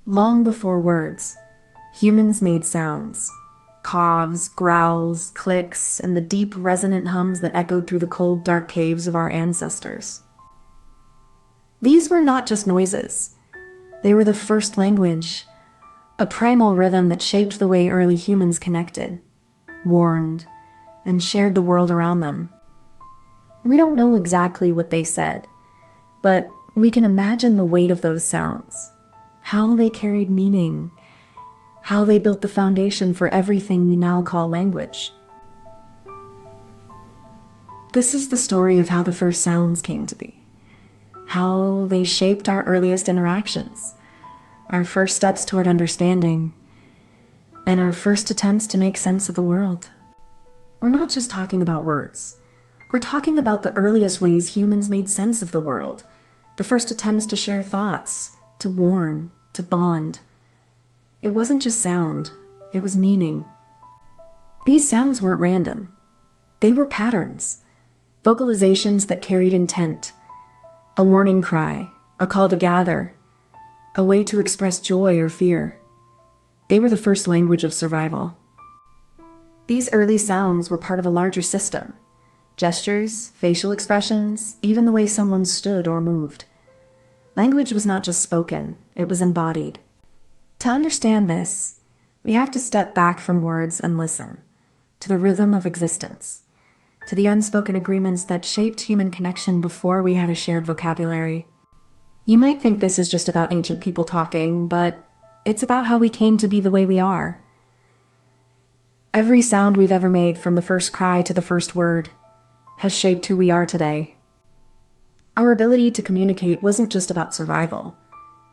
Long before words, humans made sounds. Caws, growls, clicks, and the deep, resonant hums that echoed through the cold, dark caves of our ancestors. These were not just noises. They were the first language, a primal rhythm that shaped the way early humans connected, warned, and shared the world around them. We don't know exactly what they said, but we can imagine the weight of those sounds, how they carried meaning, how they built the foundation for everything we now call language. This is the story of how the first sounds came to be, how they shaped our earliest interactions, our first steps toward understanding, and our first attempts to make sense of the world. We're not just talking about words. We're talking about the earliest ways humans made sense of the world, the first attempts to share thoughts, to warn, to bond. It wasn't just sound, it was meaning. These sounds weren't random. They were patterns, vocalizations that carried intent, a warning cry, a call to gather, a way to express joy or fear. They were the first language of survival. These early sounds were part of a larger system. Gestures, facial expressions, even the way someone stood or moved. Language was not just spoken, it was embodied. To understand this, we have to step back from words and listen to the rhythm of existence, to the unspoken agreements that shaped human connection before we had a shared vocabulary. You might think this is just about ancient people talking, but it's about how we came to be the way we are. Every sound we've ever made, from the first cry to the first word, has shaped who we are today. Our ability to communicate wasn't just about survival.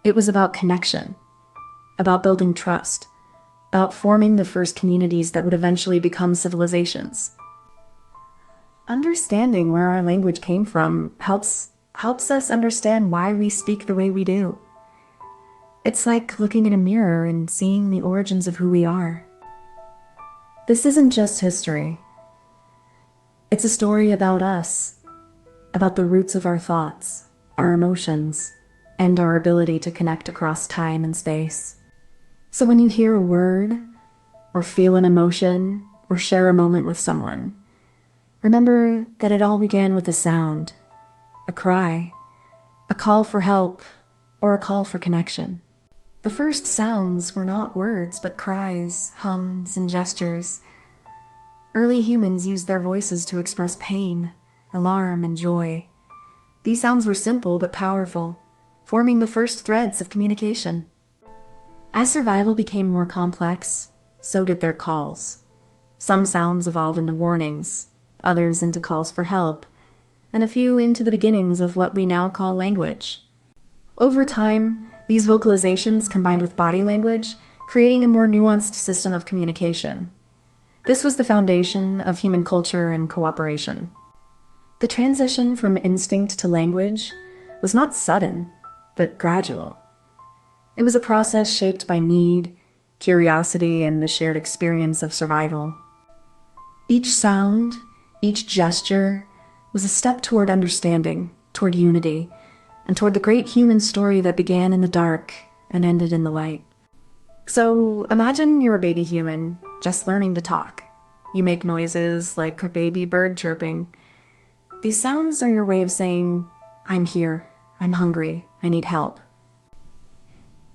It was about connection, about building trust, about forming the first communities that would eventually become civilizations. Understanding where our language came from helps us understand why we speak the way we do. It's like looking in a mirror and seeing the origins of who we are. This isn't just history. It's a story about us, about the roots of our thoughts, our emotions, and our ability to connect across time and space. So when you hear a word, or feel an emotion, or share a moment with someone, remember that it all began with a sound, a cry, a call for help, or a call for connection. The first sounds were not words, but cries, hums, and gestures. Early humans used their voices to express pain, alarm, and joy. These sounds were simple but powerful, forming the first threads of communication. As survival became more complex, so did their calls. Some sounds evolved into warnings, others into calls for help, and a few into the beginnings of what we now call language. Over time, these vocalizations combined with body language, creating a more nuanced system of communication. This was the foundation of human culture and cooperation. The transition from instinct to language was not sudden, but gradual. It was a process shaped by need, curiosity, and the shared experience of survival. Each sound, each gesture, was a step toward understanding, toward unity, and toward the great human story that began in the dark and ended in the light. So imagine you're a baby human, just learning to talk. You make noises like a baby bird chirping. These sounds are your way of saying, I'm here, I'm hungry, I need help.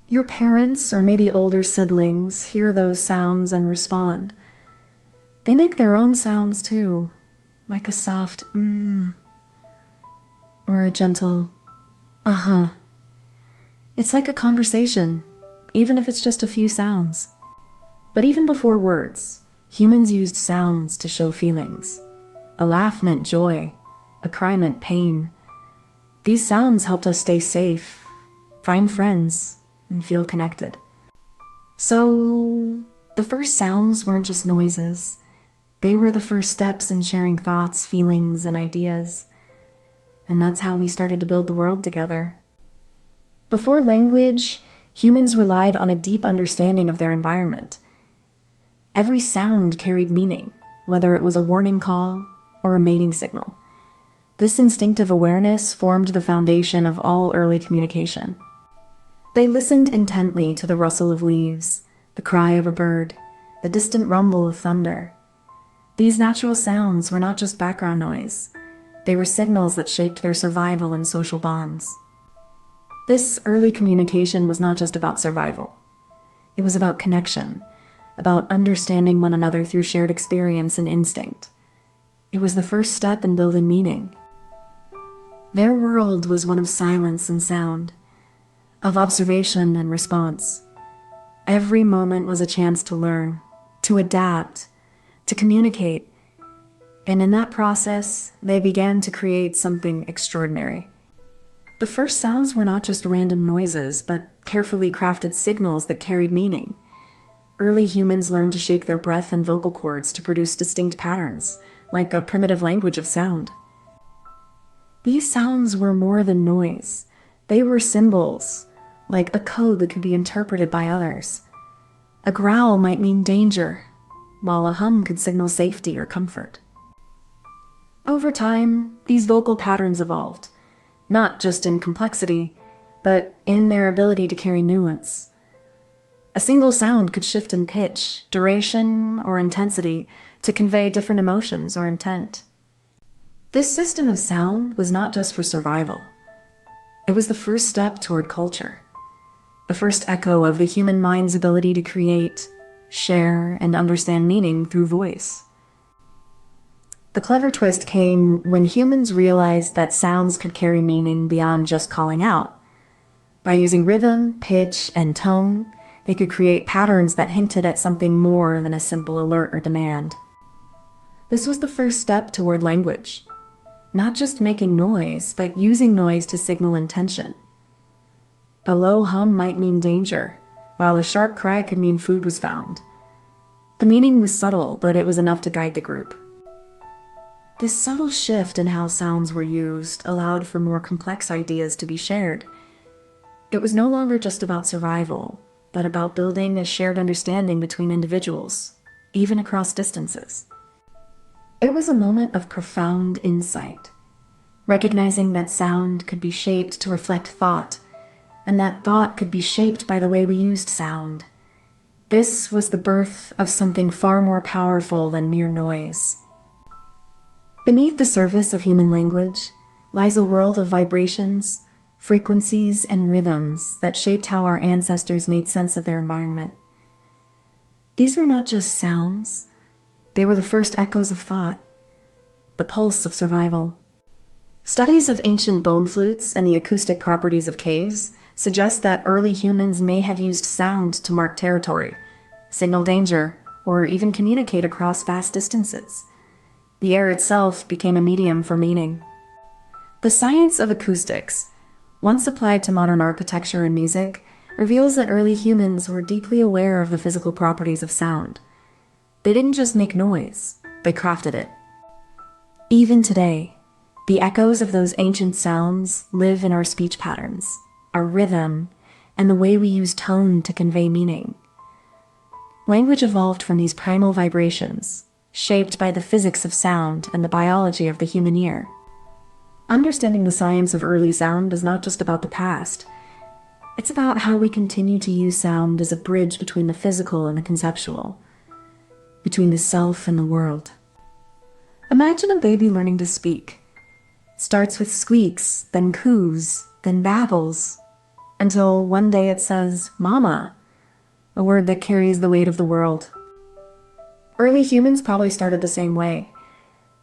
Your parents, or maybe older siblings, hear those sounds and respond. They make their own sounds too, like a soft or a gentle uh-huh. It's like a conversation, even if it's just a few sounds. But even before words, humans used sounds to show feelings. A laugh meant joy, a cry meant pain. These sounds helped us stay safe, find friends, and feel connected. So, the first sounds weren't just noises. They were the first steps in sharing thoughts, feelings, and ideas. And that's how we started to build the world together. Before language, humans relied on a deep understanding of their environment. Every sound carried meaning, whether it was a warning call or a mating signal. This instinctive awareness formed the foundation of all early communication. They listened intently to the rustle of leaves, the cry of a bird, the distant rumble of thunder. These natural sounds were not just background noise. They were signals that shaped their survival and social bonds. This early communication was not just about survival. It was about connection, about understanding one another through shared experience and instinct. It was the first step in building meaning. Their world was one of silence and sound, of observation and response. Every moment was a chance to learn, to adapt, to communicate, and in that process, they began to create something extraordinary. The first sounds were not just random noises, but carefully crafted signals that carried meaning. Early humans learned to shake their breath and vocal cords to produce distinct patterns, like a primitive language of sound. These sounds were more than noise. They were symbols, like a code that could be interpreted by others. A growl might mean danger, while a hum could signal safety or comfort. Over time, these vocal patterns evolved, not just in complexity, but in their ability to carry nuance. A single sound could shift in pitch, duration, or intensity to convey different emotions or intent. This system of sound was not just for survival. It was the first step toward culture, the first echo of the human mind's ability to create, share, and understand meaning through voice. The clever twist came when humans realized that sounds could carry meaning beyond just calling out. By using rhythm, pitch, and tone, they could create patterns that hinted at something more than a simple alert or demand. This was the first step toward language. Not just making noise, but using noise to signal intention. A low hum might mean danger, while a sharp cry could mean food was found. The meaning was subtle, but it was enough to guide the group. This subtle shift in how sounds were used allowed for more complex ideas to be shared. It was no longer just about survival, but about building a shared understanding between individuals, even across distances. It was a moment of profound insight, recognizing that sound could be shaped to reflect thought, and that thought could be shaped by the way we used sound. This was the birth of something far more powerful than mere noise. Beneath the surface of human language lies a world of vibrations, frequencies, and rhythms that shaped how our ancestors made sense of their environment. These were not just sounds. They were the first echoes of thought, the pulse of survival. Studies of ancient bone flutes and the acoustic properties of caves suggest that early humans may have used sound to mark territory, signal danger, or even communicate across vast distances. The air itself became a medium for meaning. The science of acoustics, once applied to modern architecture and music, reveals that early humans were deeply aware of the physical properties of sound. They didn't just make noise, they crafted it. Even today, the echoes of those ancient sounds live in our speech patterns, our rhythm, and the way we use tone to convey meaning. Language evolved from these primal vibrations, shaped by the physics of sound and the biology of the human ear. Understanding the science of early sound is not just about the past. It's about how we continue to use sound as a bridge between the physical and the conceptual, between the self and the world. Imagine a baby learning to speak. It starts with squeaks, then coos, then babbles, until one day it says, "Mama," a word that carries the weight of the world. Early humans probably started the same way.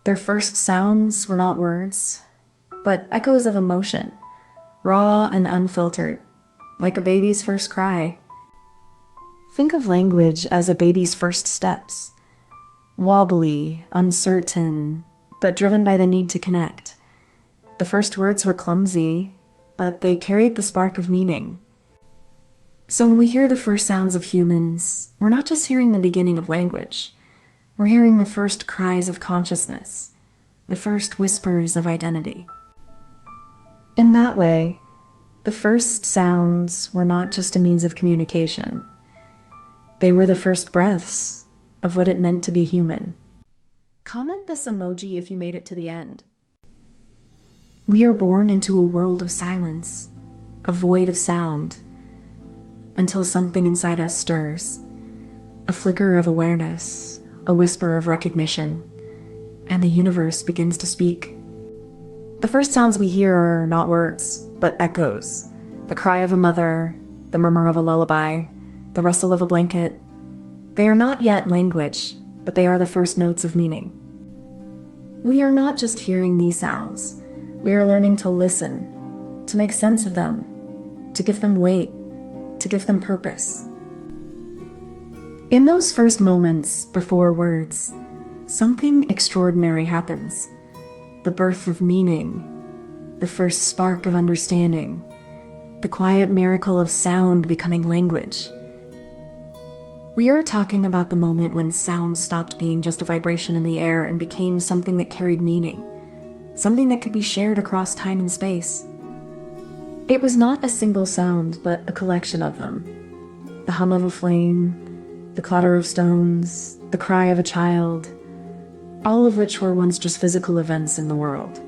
Their first sounds were not words, but echoes of emotion, raw and unfiltered, like a baby's first cry. Think of language as a baby's first steps. Wobbly, uncertain, but driven by the need to connect. The first words were clumsy, but they carried the spark of meaning. So when we hear the first sounds of humans, we're not just hearing the beginning of language. We're hearing the first cries of consciousness, the first whispers of identity. In that way, the first sounds were not just a means of communication. They were the first breaths of what it meant to be human. Comment this emoji if you made it to the end. We are born into a world of silence, a void of sound, until something inside us stirs. A flicker of awareness, a whisper of recognition, and the universe begins to speak. The first sounds we hear are not words, but echoes. The cry of a mother, the murmur of a lullaby, the rustle of a blanket. They are not yet language, but they are the first notes of meaning. We are not just hearing these sounds. We are learning to listen, to make sense of them, to give them weight, to give them purpose. In those first moments before words, something extraordinary happens. The birth of meaning, the first spark of understanding, the quiet miracle of sound becoming language. We are talking about the moment when sound stopped being just a vibration in the air and became something that carried meaning, something that could be shared across time and space. It was not a single sound, but a collection of them. The hum of a flame, the clatter of stones, the cry of a child, all of which were once just physical events in the world.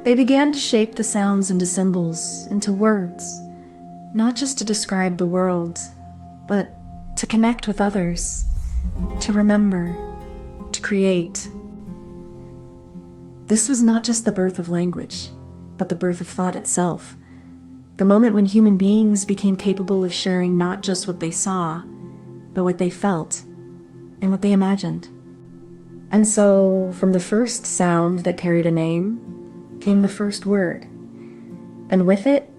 They began to shape the sounds into symbols, into words, not just to describe the world, but to connect with others, to remember, to create. This was not just the birth of language, but the birth of thought itself. The moment when human beings became capable of sharing not just what they saw, but what they felt and what they imagined. And so, from the first sound that carried a name, came the first word. And with it,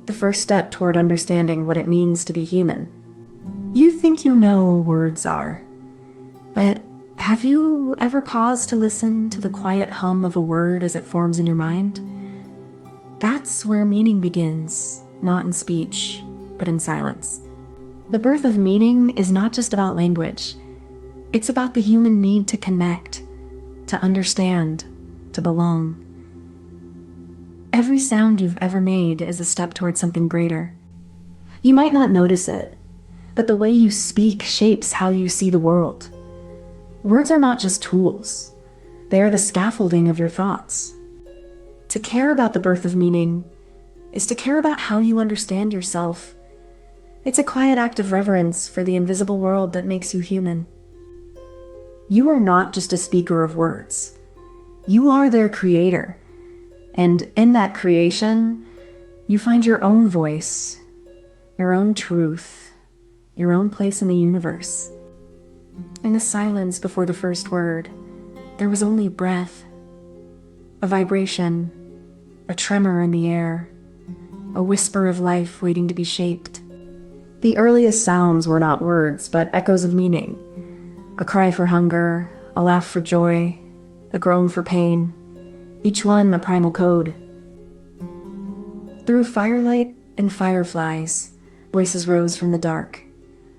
the first step toward understanding what it means to be human. You think you know what words are, but have you ever paused to listen to the quiet hum of a word as it forms in your mind? That's where meaning begins, not in speech, but in silence. The birth of meaning is not just about language. It's about the human need to connect, to understand, to belong. Every sound you've ever made is a step towards something greater. You might not notice it, but the way you speak shapes how you see the world. Words are not just tools. They are the scaffolding of your thoughts. To care about the birth of meaning is to care about how you understand yourself. It's a quiet act of reverence for the invisible world that makes you human. You are not just a speaker of words. You are their creator. And in that creation, you find your own voice, your own truth, your own place in the universe. In the silence before the first word, there was only breath, a vibration, a tremor in the air, a whisper of life waiting to be shaped. The earliest sounds were not words, but echoes of meaning. A cry for hunger, a laugh for joy, a groan for pain, each one a primal code. Through firelight and fireflies, voices rose from the dark,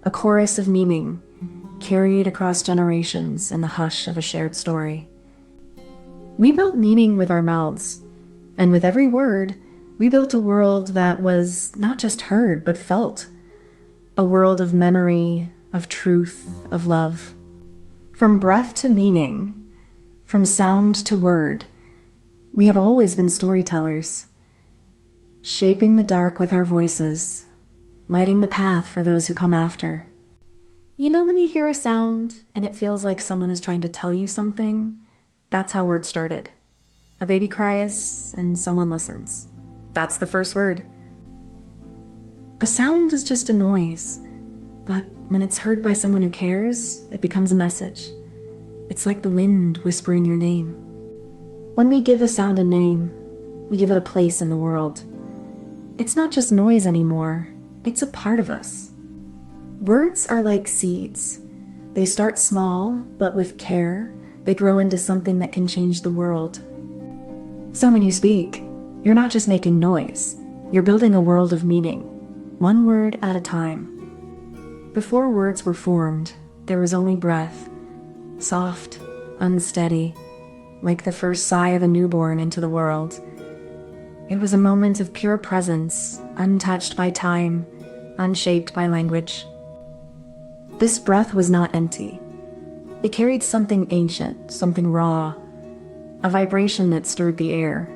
a chorus of meaning, carried across generations in the hush of a shared story. We built meaning with our mouths, and with every word, we built a world that was not just heard, but felt. A world of memory, of truth, of love. From breath to meaning, from sound to word, we have always been storytellers, shaping the dark with our voices, lighting the path for those who come after. You know when you hear a sound and it feels like someone is trying to tell you something? That's how words started. A baby cries and someone listens. That's the first word. A sound is just a noise, but when it's heard by someone who cares, it becomes a message. It's like the wind whispering your name. When we give a sound a name, we give it a place in the world. It's not just noise anymore. It's a part of us. Words are like seeds. They start small, but with care, they grow into something that can change the world. So when you speak, you're not just making noise. You're building a world of meaning, one word at a time. Before words were formed, there was only breath, soft, unsteady, like the first sigh of a newborn into the world. It was a moment of pure presence, untouched by time, unshaped by language. This breath was not empty. It carried something ancient, something raw, a vibration that stirred the air,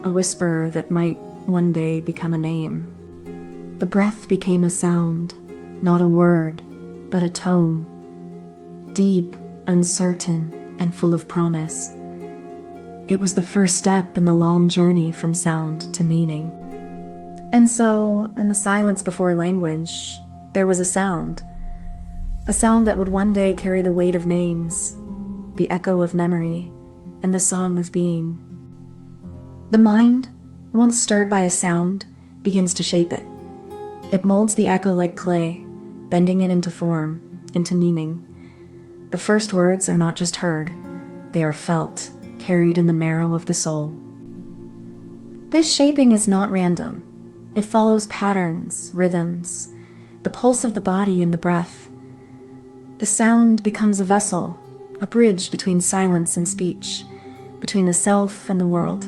a whisper that might one day become a name. The breath became a sound, not a word, but a tone, deep, uncertain, and full of promise. It was the first step in the long journey from sound to meaning. And so, in the silence before language, there was a sound that would one day carry the weight of names, the echo of memory, and the song of being. The mind, once stirred by a sound, begins to shape it. It molds the echo like clay, bending it into form, into meaning. The first words are not just heard, they are felt, carried in the marrow of the soul. This shaping is not random. It follows patterns, rhythms, the pulse of the body and the breath. The sound becomes a vessel, a bridge between silence and speech, between the self and the world.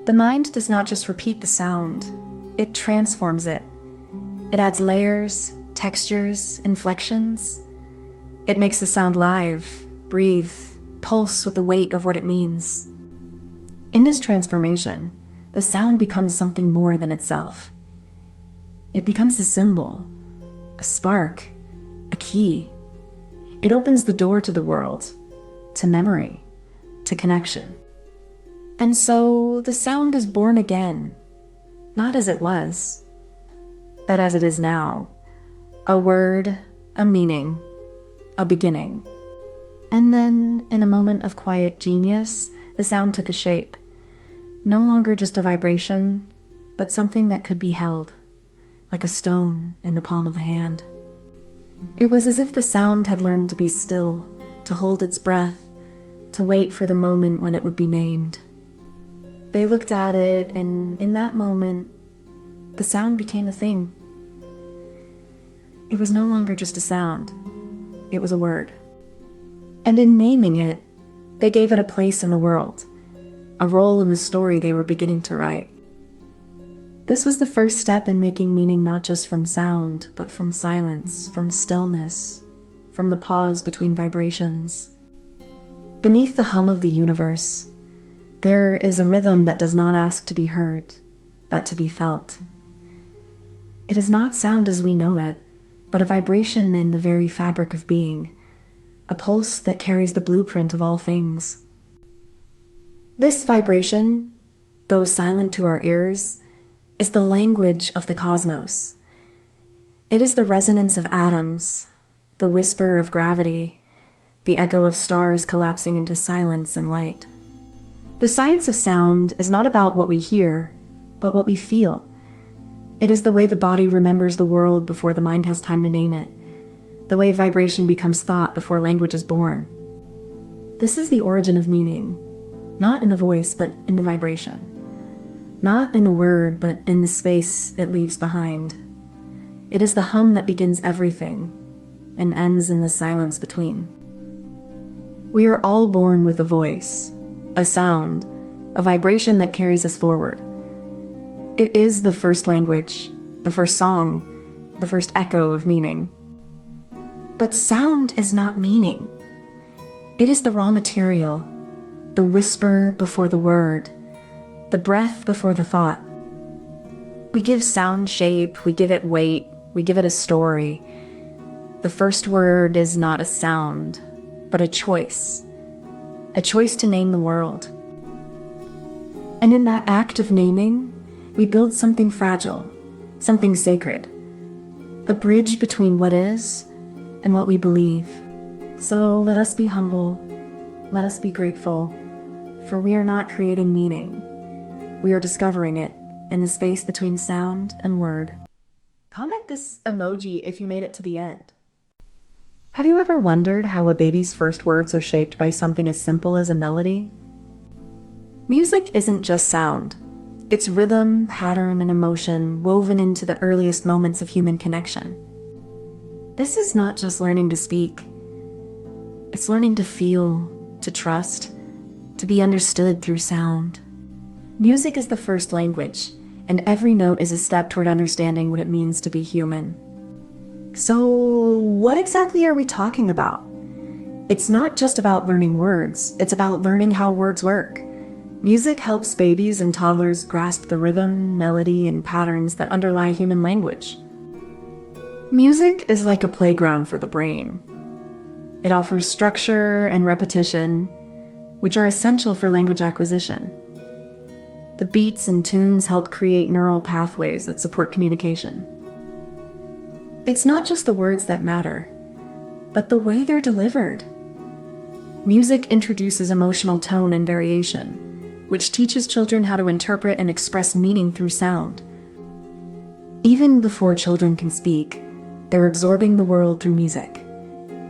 The mind does not just repeat the sound, it transforms it. It adds layers, textures, inflections. It makes the sound live, breathe, pulse with the weight of what it means. In this transformation, the sound becomes something more than itself. It becomes a symbol, a spark, a key. It opens the door to the world, to memory, to connection. And so the sound is born again, not as it was, but as it is now. A word, a meaning, a beginning. And then, in a moment of quiet genius, the sound took a shape. No longer just a vibration, but something that could be held, like a stone in the palm of a hand. It was as if the sound had learned to be still, to hold its breath, to wait for the moment when it would be named. They looked at it, and in that moment, the sound became a thing. It was no longer just a sound. It was a word. And in naming it, they gave it a place in the world, a role in the story they were beginning to write. This was the first step in making meaning not just from sound, but from silence, from stillness, from the pause between vibrations. Beneath the hum of the universe, there is a rhythm that does not ask to be heard, but to be felt. It is not sound as we know it, but a vibration in the very fabric of being, a pulse that carries the blueprint of all things. This vibration, though silent to our ears, is the language of the cosmos. It is the resonance of atoms, the whisper of gravity, the echo of stars collapsing into silence and light. The science of sound is not about what we hear, but what we feel. It is the way the body remembers the world before the mind has time to name it, the way vibration becomes thought before language is born. This is the origin of meaning, not in the voice, but in the vibration. Not in a word, but in the space it leaves behind. It is the hum that begins everything and ends in the silence between. We are all born with a voice, a sound, a vibration that carries us forward. It is the first language, the first song, the first echo of meaning. But sound is not meaning. It is the raw material, the whisper before the word, the breath before the thought. We give sound shape, we give it weight, we give it a story. The first word is not a sound, but a choice to name the world. And in that act of naming, we build something fragile, something sacred, a bridge between what is and what we believe. So let us be humble, let us be grateful, for we are not creating meaning. We are discovering it in the space between sound and word. Comment this emoji if you made it to the end. Have you ever wondered how a baby's first words are shaped by something as simple as a melody? Music isn't just sound. It's rhythm, pattern, and emotion woven into the earliest moments of human connection. This is not just learning to speak. It's learning to feel, to trust, to be understood through sound. Music is the first language, and every note is a step toward understanding what it means to be human. So, what exactly are we talking about? It's not just about learning words, it's about learning how words work. Music helps babies and toddlers grasp the rhythm, melody, and patterns that underlie human language. Music is like a playground for the brain. It offers structure and repetition, which are essential for language acquisition. The beats and tunes help create neural pathways that support communication. It's not just the words that matter, but the way they're delivered. Music introduces emotional tone and variation, which teaches children how to interpret and express meaning through sound. Even before children can speak, they're absorbing the world through music.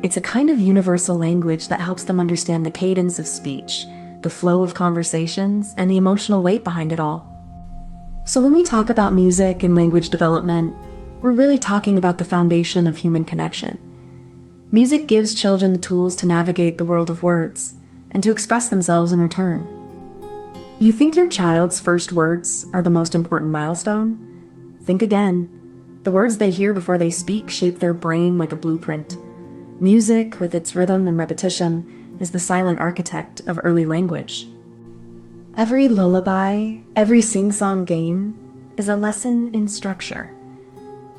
It's a kind of universal language that helps them understand the cadence of speech, the flow of conversations, and the emotional weight behind it all. So when we talk about music and language development, we're really talking about the foundation of human connection. Music gives children the tools to navigate the world of words and to express themselves in return. You think your child's first words are the most important milestone? Think again. The words they hear before they speak shape their brain like a blueprint. Music, with its rhythm and repetition, is the silent architect of early language. Every lullaby, every sing-song game is a lesson in structure.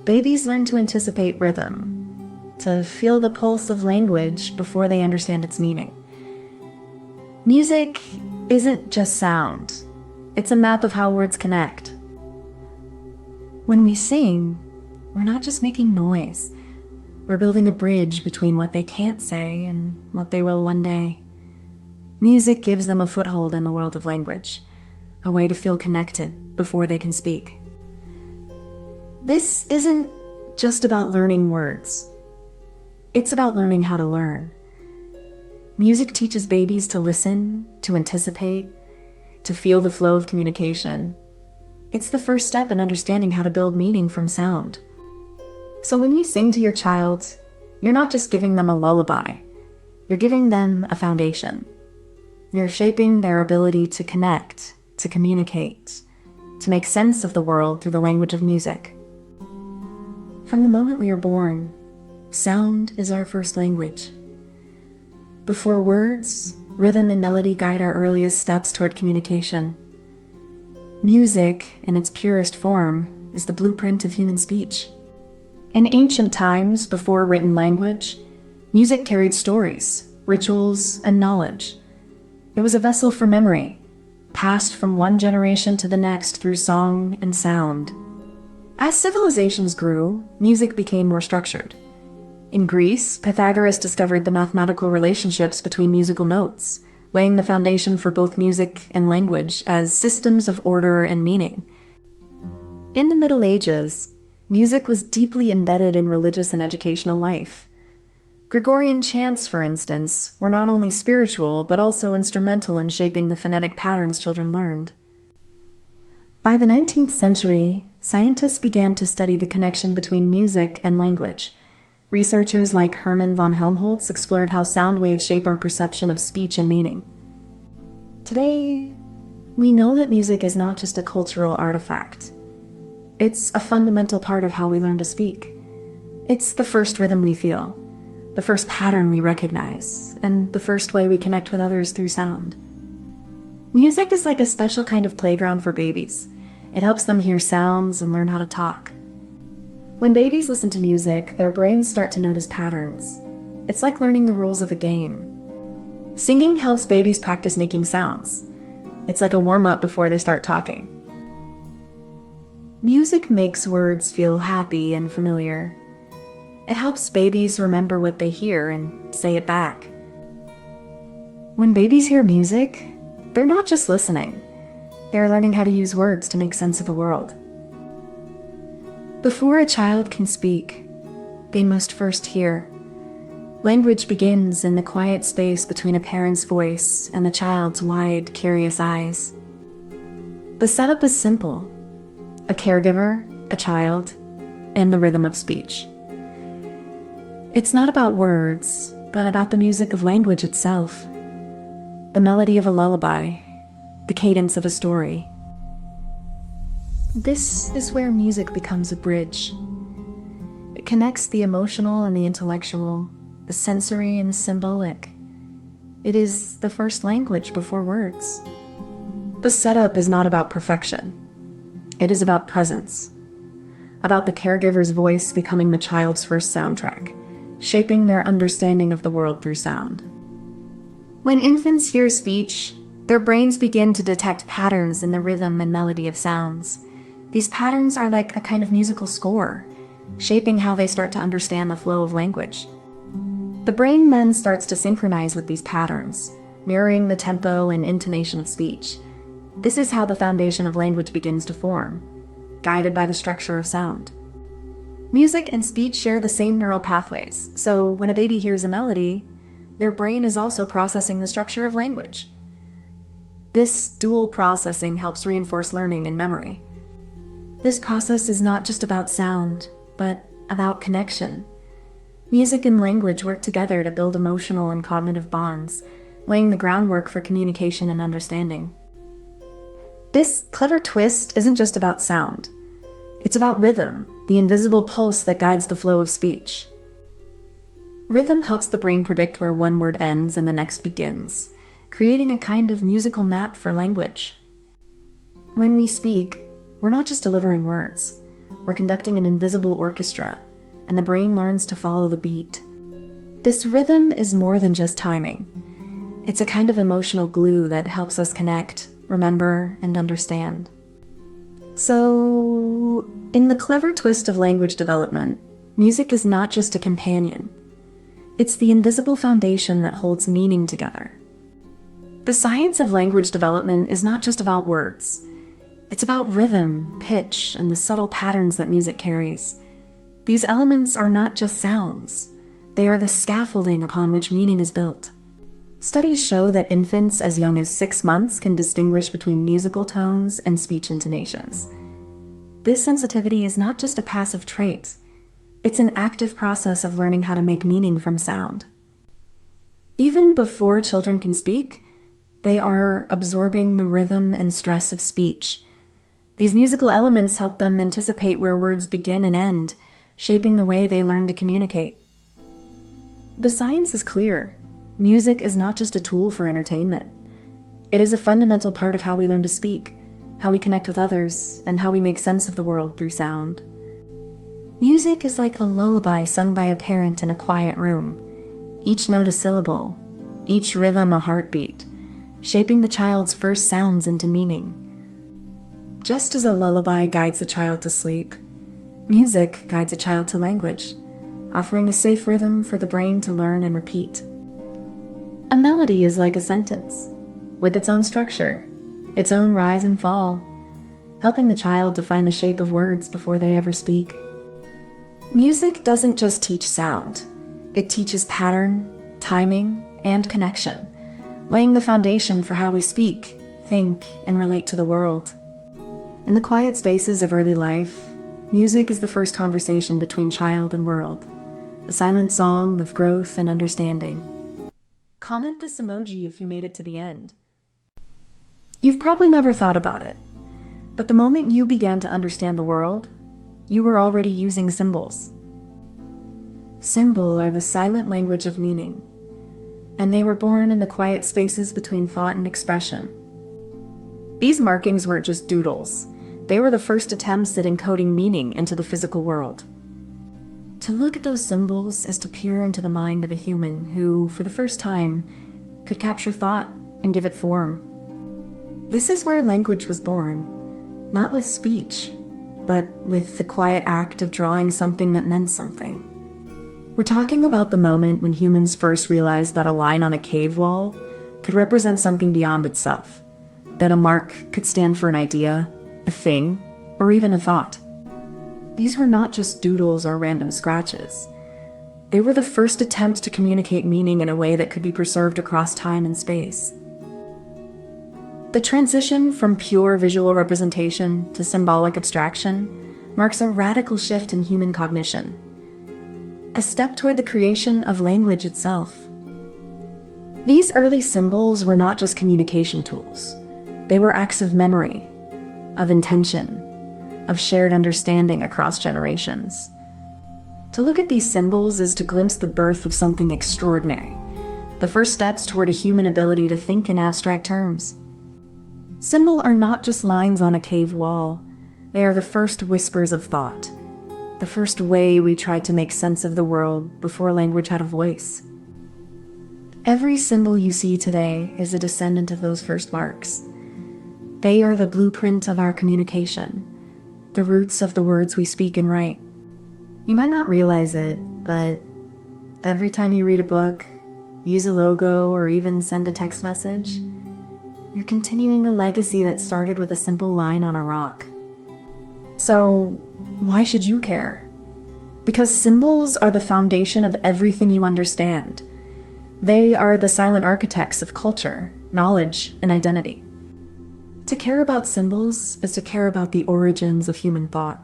Babies learn to anticipate rhythm, to feel the pulse of language before they understand its meaning. Music isn't just sound. It's a map of how words connect. When we sing, we're not just making noise. We're building a bridge between what they can't say and what they will one day. Music gives them a foothold in the world of language, a way to feel connected before they can speak. This isn't just about learning words. It's about learning how to learn. Music teaches babies to listen, to anticipate, to feel the flow of communication. It's the first step in understanding how to build meaning from sound. So when you sing to your child, you're not just giving them a lullaby. You're giving them a foundation. You're shaping their ability to connect, to communicate, to make sense of the world through the language of music. From the moment we are born, sound is our first language. Before words, rhythm and melody guide our earliest steps toward communication. Music, in its purest form, is the blueprint of human speech. In ancient times, before written language, music carried stories, rituals, and knowledge. It was a vessel for memory, passed from one generation to the next through song and sound. As civilizations grew, music became more structured. In Greece, Pythagoras discovered the mathematical relationships between musical notes, laying the foundation for both music and language as systems of order and meaning. In the Middle Ages, music was deeply embedded in religious and educational life. Gregorian chants, for instance, were not only spiritual, but also instrumental in shaping the phonetic patterns children learned. By the 19th century, scientists began to study the connection between music and language. Researchers like Hermann von Helmholtz explored how sound waves shape our perception of speech and meaning. Today, we know that music is not just a cultural artifact. It's a fundamental part of how we learn to speak. It's the first rhythm we feel, the first pattern we recognize, and the first way we connect with others through sound. Music is like a special kind of playground for babies. It helps them hear sounds and learn how to talk. When babies listen to music, their brains start to notice patterns. It's like learning the rules of a game. Singing helps babies practice making sounds. It's like a warm-up before they start talking. Music makes words feel happy and familiar. It helps babies remember what they hear and say it back. When babies hear music, they're not just listening. They're learning how to use words to make sense of the world. Before a child can speak, they must first hear. Language begins in the quiet space between a parent's voice and the child's wide, curious eyes. The setup is simple: a caregiver, a child, and the rhythm of speech. It's not about words, but about the music of language itself. The melody of a lullaby, the cadence of a story. This is where music becomes a bridge. It connects the emotional and the intellectual, the sensory and the symbolic. It is the first language before words. The setup is not about perfection. It is about presence, about the caregiver's voice becoming the child's first soundtrack, shaping their understanding of the world through sound. When infants hear speech, their brains begin to detect patterns in the rhythm and melody of sounds. These patterns are like a kind of musical score, shaping how they start to understand the flow of language. The brain then starts to synchronize with these patterns, mirroring the tempo and intonation of speech. This is how the foundation of language begins to form, guided by the structure of sound. Music and speech share the same neural pathways, so when a baby hears a melody, their brain is also processing the structure of language. This dual processing helps reinforce learning and memory. This process is not just about sound, but about connection. Music and language work together to build emotional and cognitive bonds, laying the groundwork for communication and understanding. This clever twist isn't just about sound. It's about rhythm, the invisible pulse that guides the flow of speech. Rhythm helps the brain predict where one word ends and the next begins, creating a kind of musical map for language. When we speak, we're not just delivering words. We're conducting an invisible orchestra, and the brain learns to follow the beat. This rhythm is more than just timing. It's a kind of emotional glue that helps us connect, remember, and understand. So, in the clever twist of language development, music is not just a companion. It's the invisible foundation that holds meaning together. The science of language development is not just about words. It's about rhythm, pitch, and the subtle patterns that music carries. These elements are not just sounds. They are the scaffolding upon which meaning is built. Studies show that infants as young as 6 months can distinguish between musical tones and speech intonations. This sensitivity is not just a passive trait. It's an active process of learning how to make meaning from sound. Even before children can speak, they are absorbing the rhythm and stress of speech. These musical elements help them anticipate where words begin and end, shaping the way they learn to communicate. The science is clear. Music is not just a tool for entertainment. It is a fundamental part of how we learn to speak, how we connect with others, and how we make sense of the world through sound. Music is like a lullaby sung by a parent in a quiet room, each note a syllable, each rhythm a heartbeat, shaping the child's first sounds into meaning. Just as a lullaby guides a child to sleep, music guides a child to language, offering a safe rhythm for the brain to learn and repeat. A melody is like a sentence, with its own structure, its own rise and fall, helping the child to find the shape of words before they ever speak. Music doesn't just teach sound, it teaches pattern, timing, and connection, laying the foundation for how we speak, think, and relate to the world. In the quiet spaces of early life, music is the first conversation between child and world, a silent song of growth and understanding. Comment this emoji if you made it to the end. You've probably never thought about it, but the moment you began to understand the world, you were already using symbols. Symbols are the silent language of meaning, and they were born in the quiet spaces between thought and expression. These markings weren't just doodles. They were the first attempts at encoding meaning into the physical world. To look at those symbols is to peer into the mind of a human who, for the first time, could capture thought and give it form. This is where language was born, not with speech, but with the quiet act of drawing something that meant something. We're talking about the moment when humans first realized that a line on a cave wall could represent something beyond itself, that a mark could stand for an idea, a thing, or even a thought. These were not just doodles or random scratches. They were the first attempts to communicate meaning in a way that could be preserved across time and space. The transition from pure visual representation to symbolic abstraction marks a radical shift in human cognition, a step toward the creation of language itself. These early symbols were not just communication tools. They were acts of memory, of intention, of shared understanding across generations. To look at these symbols is to glimpse the birth of something extraordinary, the first steps toward a human ability to think in abstract terms. Symbols are not just lines on a cave wall. They are the first whispers of thought, the first way we tried to make sense of the world before language had a voice. Every symbol you see today is a descendant of those first marks. They are the blueprint of our communication, the roots of the words we speak and write. You might not realize it, but every time you read a book, use a logo, or even send a text message, you're continuing a legacy that started with a simple line on a rock. So, why should you care? Because symbols are the foundation of everything you understand. They are the silent architects of culture, knowledge, and identity. To care about symbols is to care about the origins of human thought.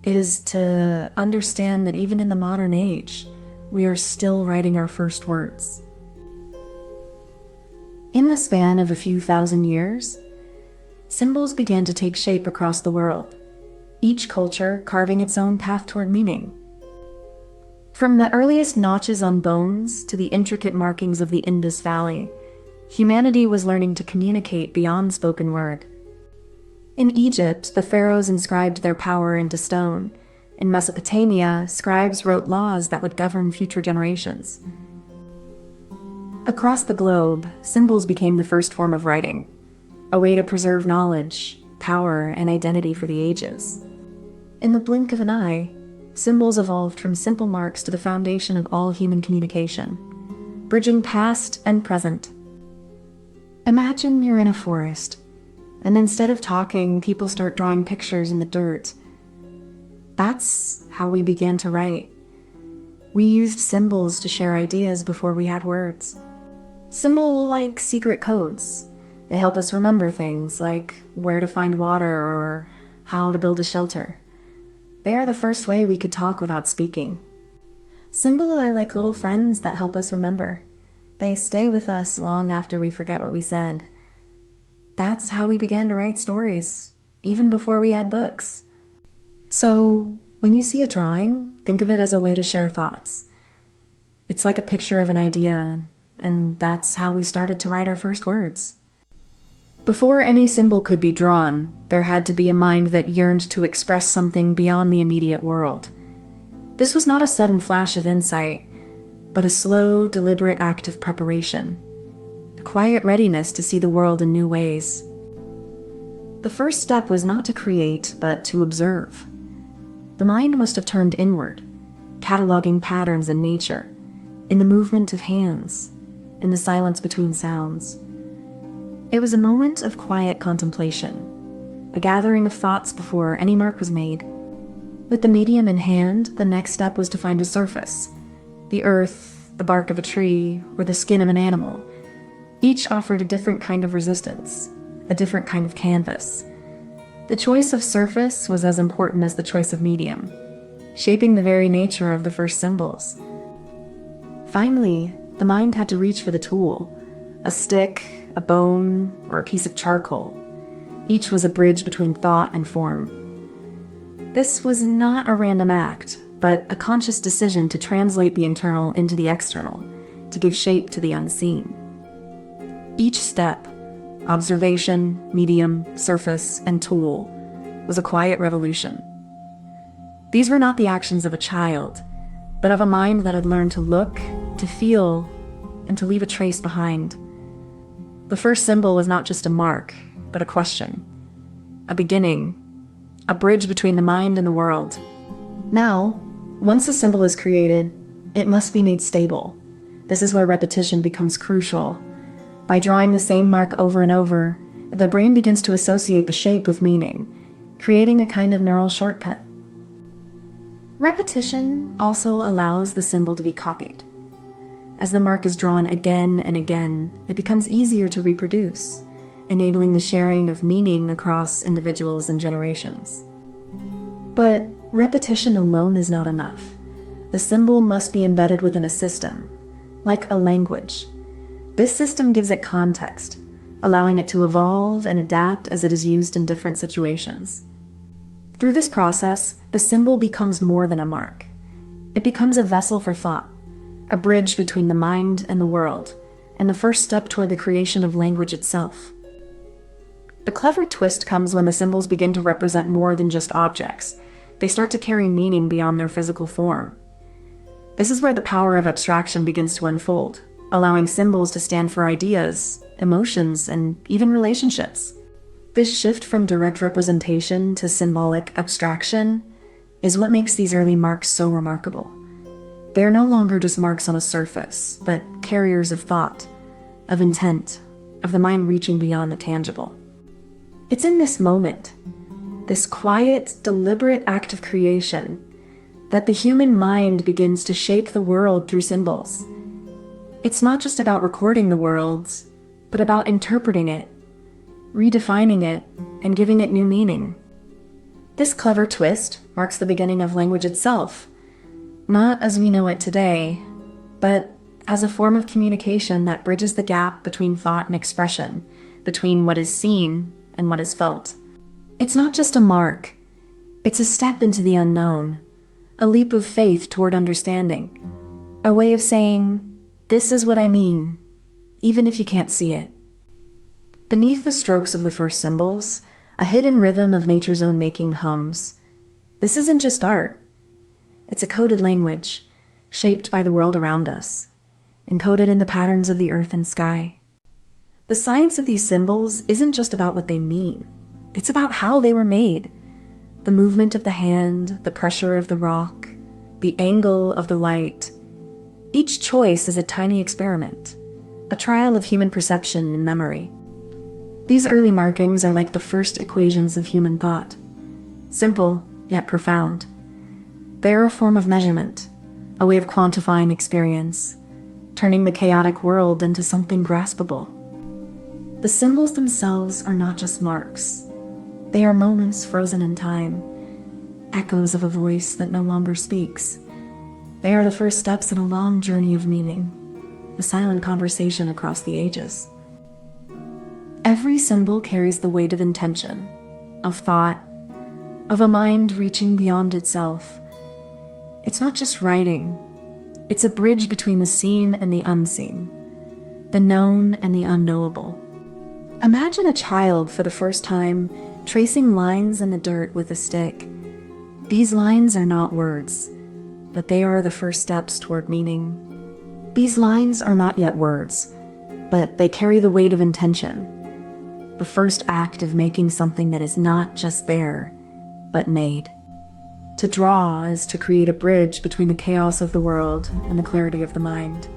It is to understand that even in the modern age, we are still writing our first words. In the span of a few thousand years, symbols began to take shape across the world, each culture carving its own path toward meaning. From the earliest notches on bones to the intricate markings of the Indus Valley, humanity was learning to communicate beyond spoken word. In Egypt, the pharaohs inscribed their power into stone. In Mesopotamia, scribes wrote laws that would govern future generations. Across the globe, symbols became the first form of writing, a way to preserve knowledge, power, and identity for the ages. In the blink of an eye, symbols evolved from simple marks to the foundation of all human communication, bridging past and present. Imagine you're in a forest, and instead of talking, people start drawing pictures in the dirt. That's how we began to write. We used symbols to share ideas before we had words. Symbols like secret codes. They help us remember things like where to find water or how to build a shelter. They are the first way we could talk without speaking. Symbols are like little friends that help us remember. They stay with us long after we forget what we said. That's how we began to write stories, even before we had books. So, when you see a drawing, think of it as a way to share thoughts. It's like a picture of an idea, and that's how we started to write our first words. Before any symbol could be drawn, there had to be a mind that yearned to express something beyond the immediate world. This was not a sudden flash of insight, but a slow, deliberate act of preparation, a quiet readiness to see the world in new ways. The first step was not to create, but to observe. The mind must have turned inward, cataloging patterns in nature, in the movement of hands, in the silence between sounds. It was a moment of quiet contemplation, a gathering of thoughts before any mark was made. With the medium in hand, the next step was to find a surface, the earth, the bark of a tree, or the skin of an animal. Each offered a different kind of resistance, a different kind of canvas. The choice of surface was as important as the choice of medium, shaping the very nature of the first symbols. Finally, the mind had to reach for the tool, a stick, a bone, or a piece of charcoal. Each was a bridge between thought and form. This was not a random act, but a conscious decision to translate the internal into the external, to give shape to the unseen. Each step, observation, medium, surface, and tool, was a quiet revolution. These were not the actions of a child, but of a mind that had learned to look, to feel, and to leave a trace behind. The first symbol was not just a mark, but a question, a beginning, a bridge between the mind and the world. Now, once a symbol is created, it must be made stable. This is where repetition becomes crucial. By drawing the same mark over and over, the brain begins to associate the shape with meaning, creating a kind of neural shortcut. Repetition also allows the symbol to be copied. As the mark is drawn again and again, it becomes easier to reproduce, enabling the sharing of meaning across individuals and generations. But repetition alone is not enough. The symbol must be embedded within a system, like a language. This system gives it context, allowing it to evolve and adapt as it is used in different situations. Through this process, the symbol becomes more than a mark. It becomes a vessel for thought, a bridge between the mind and the world, and the first step toward the creation of language itself. The clever twist comes when the symbols begin to represent more than just objects. They start to carry meaning beyond their physical form. This is where the power of abstraction begins to unfold, allowing symbols to stand for ideas, emotions, and even relationships. This shift from direct representation to symbolic abstraction is what makes these early marks so remarkable. They are no longer just marks on a surface, but carriers of thought, of intent, of the mind reaching beyond the tangible. It's in this moment, this quiet, deliberate act of creation, that the human mind begins to shape the world through symbols. It's not just about recording the world, but about interpreting it, redefining it, and giving it new meaning. This clever twist marks the beginning of language itself, not as we know it today, but as a form of communication that bridges the gap between thought and expression, between what is seen and what is felt. It's not just a mark, it's a step into the unknown, a leap of faith toward understanding, a way of saying, "This is what I mean," even if you can't see it. Beneath the strokes of the first symbols, a hidden rhythm of nature's own making hums. This isn't just art. It's a coded language, shaped by the world around us, encoded in the patterns of the earth and sky. The science of these symbols isn't just about what they mean. It's about how they were made. The movement of the hand, the pressure of the rock, the angle of the light. Each choice is a tiny experiment, a trial of human perception and memory. These early markings are like the first equations of human thought. Simple, yet profound. They are a form of measurement, a way of quantifying experience, turning the chaotic world into something graspable. The symbols themselves are not just marks. They are moments frozen in time, echoes of a voice that no longer speaks. They are the first steps in a long journey of meaning, a silent conversation across the ages. Every symbol carries the weight of intention, of thought, of a mind reaching beyond itself. It's not just writing. It's a bridge between the seen and the unseen, the known and the unknowable. Imagine a child for the first time tracing lines in the dirt with a stick. These lines are not words, but they are the first steps toward meaning. These lines are not yet words, but they carry the weight of intention, the first act of making something that is not just there, but made. To draw is to create a bridge between the chaos of the world and the clarity of the mind.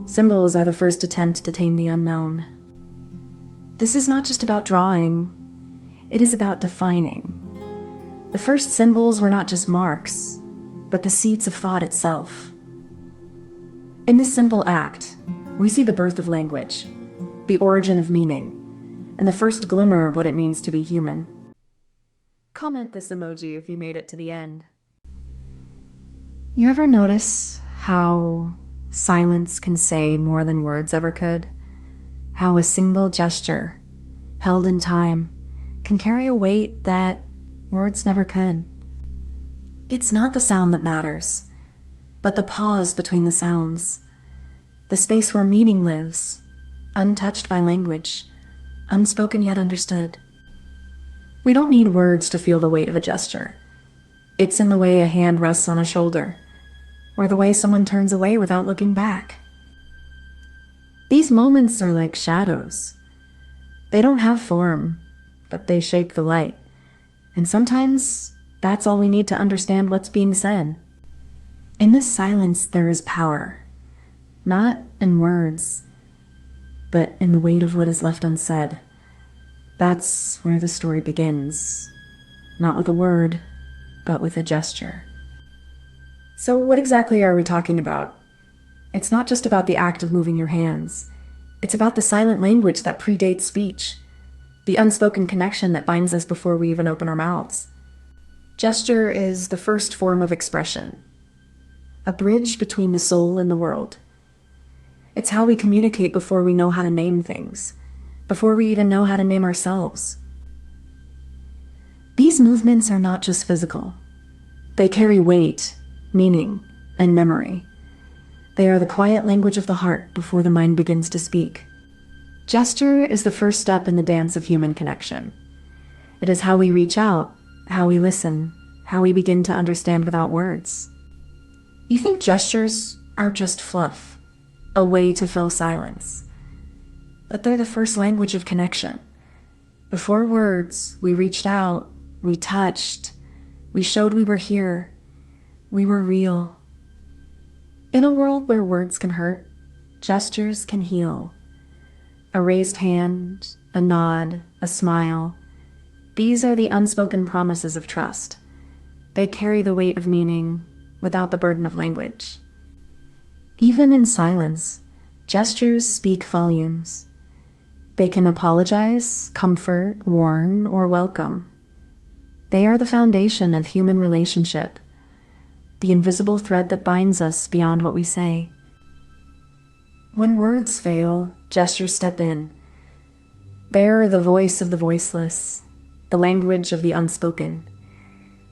Symbols are the first attempt to tame the unknown. This is not just about drawing, it is about defining. The first symbols were not just marks, but the seeds of thought itself. In this simple act, we see the birth of language, the origin of meaning, and the first glimmer of what it means to be human. Comment this emoji if you made it to the end. You ever notice how silence can say more than words ever could? How a single gesture, held in time, can carry a weight that words never could. It's not the sound that matters, but the pause between the sounds, the space where meaning lives, untouched by language, unspoken yet understood. We don't need words to feel the weight of a gesture. It's in the way a hand rests on a shoulder, or the way someone turns away without looking back. These moments are like shadows. They don't have form, but they shape the light. And sometimes that's all we need to understand what's being said. In this silence, there is power, not in words, but in the weight of what is left unsaid. That's where the story begins, not with a word, but with a gesture. So what exactly are we talking about? It's not just about the act of moving your hands. It's about the silent language that predates speech, the unspoken connection that binds us before we even open our mouths. Gesture is the first form of expression, a bridge between the soul and the world. It's how we communicate before we know how to name things, before we even know how to name ourselves. These movements are not just physical. They carry weight, meaning, and memory. They are the quiet language of the heart before the mind begins to speak. Gesture is the first step in the dance of human connection. It is how we reach out, how we listen, how we begin to understand without words. You think gestures are just fluff, a way to fill silence. But they're the first language of connection. Before words, we reached out, we touched, we showed we were here, we were real. In a world where words can hurt, gestures can heal. A raised hand, a nod, a smile. These are the unspoken promises of trust. They carry the weight of meaning without the burden of language. Even in silence, gestures speak volumes. They can apologize, comfort, warn, or welcome. They are the foundation of human relationship, the invisible thread that binds us beyond what we say. When words fail, gestures step in. They are the voice of the voiceless, the language of the unspoken.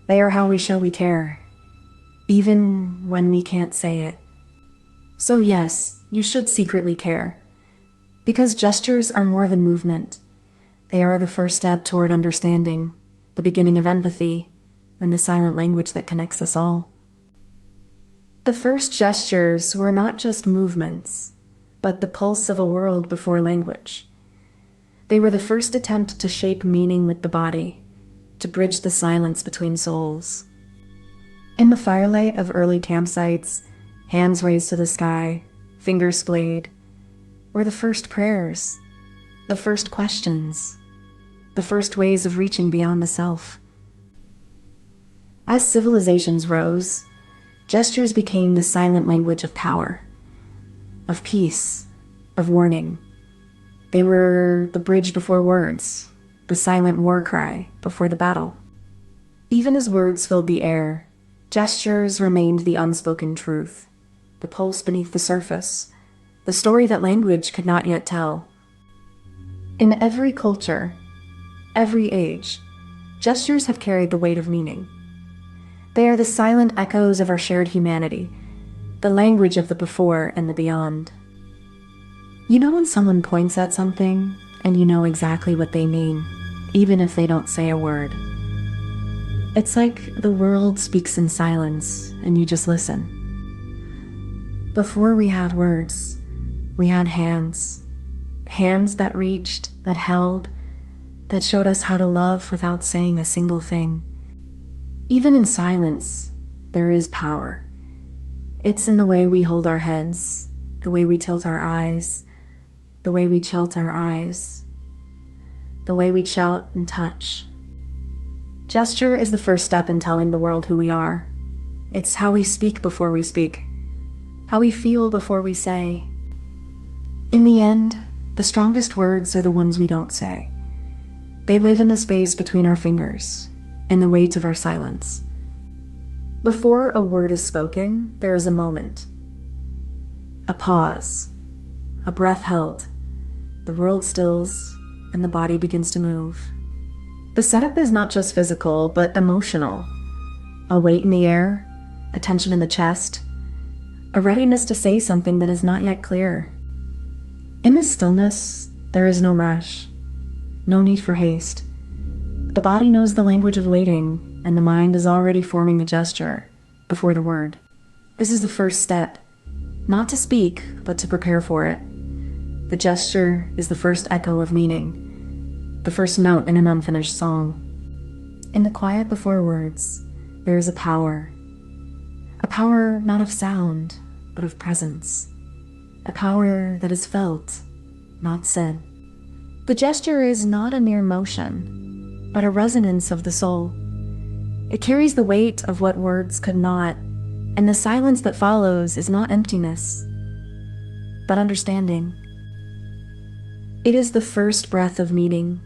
They are how we show we care, even when we can't say it. So yes, you should secretly care, because gestures are more than movement. They are the first step toward understanding, the beginning of empathy, and the silent language that connects us all. The first gestures were not just movements, but the pulse of a world before language. They were the first attempt to shape meaning with the body, to bridge the silence between souls. In the firelight of early campsites, hands raised to the sky, fingers splayed, were the first prayers, the first questions, the first ways of reaching beyond the self. As civilizations rose, gestures became the silent language of power, of peace, of warning. They were the bridge before words, the silent war cry before the battle. Even as words filled the air, gestures remained the unspoken truth, the pulse beneath the surface, the story that language could not yet tell. In every culture, every age, gestures have carried the weight of meaning. They are the silent echoes of our shared humanity, the language of the before and the beyond. You know when someone points at something and you know exactly what they mean, even if they don't say a word. It's like the world speaks in silence and you just listen. Before we had words, we had hands. Hands that reached, that held, that showed us how to love without saying a single thing. Even in silence, there is power. It's in the way we hold our heads, the way we tilt our eyes, the way we tilt our eyes, the way we shout and touch. Gesture is the first step in telling the world who we are. It's how we speak before we speak, how we feel before we say. In the end, the strongest words are the ones we don't say. They live in the space between our fingers, in the weight of our silence. Before a word is spoken, there is a moment. A pause. A breath held. The world stills, and the body begins to move. The setup is not just physical, but emotional. A weight in the air, a tension in the chest, a readiness to say something that is not yet clear. In this stillness, there is no rush, no need for haste. The body knows the language of waiting, and the mind is already forming the gesture before the word. This is the first step, not to speak, but to prepare for it. The gesture is the first echo of meaning, the first note in an unfinished song. In the quiet before words, there is a power not of sound, but of presence, a power that is felt, not said. The gesture is not a mere motion, but a resonance of the soul. It carries the weight of what words could not, and the silence that follows is not emptiness, but understanding. It is the first breath of meaning,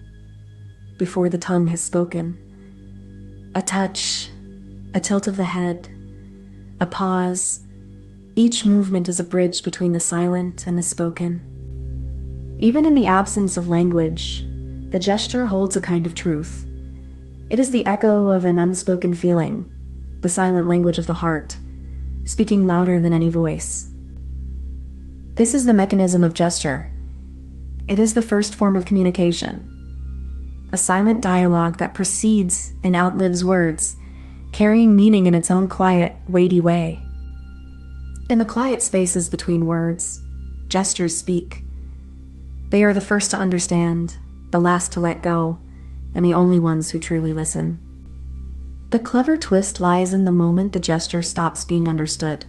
before the tongue has spoken. A touch, a tilt of the head, a pause. Each movement is a bridge between the silent and the spoken. Even in the absence of language, the gesture holds a kind of truth. It is the echo of an unspoken feeling, the silent language of the heart, speaking louder than any voice. This is the mechanism of gesture. It is the first form of communication, a silent dialogue that precedes and outlives words, carrying meaning in its own quiet, weighty way. In the quiet spaces between words, gestures speak. They are the first to understand, the last to let go, and the only ones who truly listen. The clever twist lies in the moment the gesture stops being understood.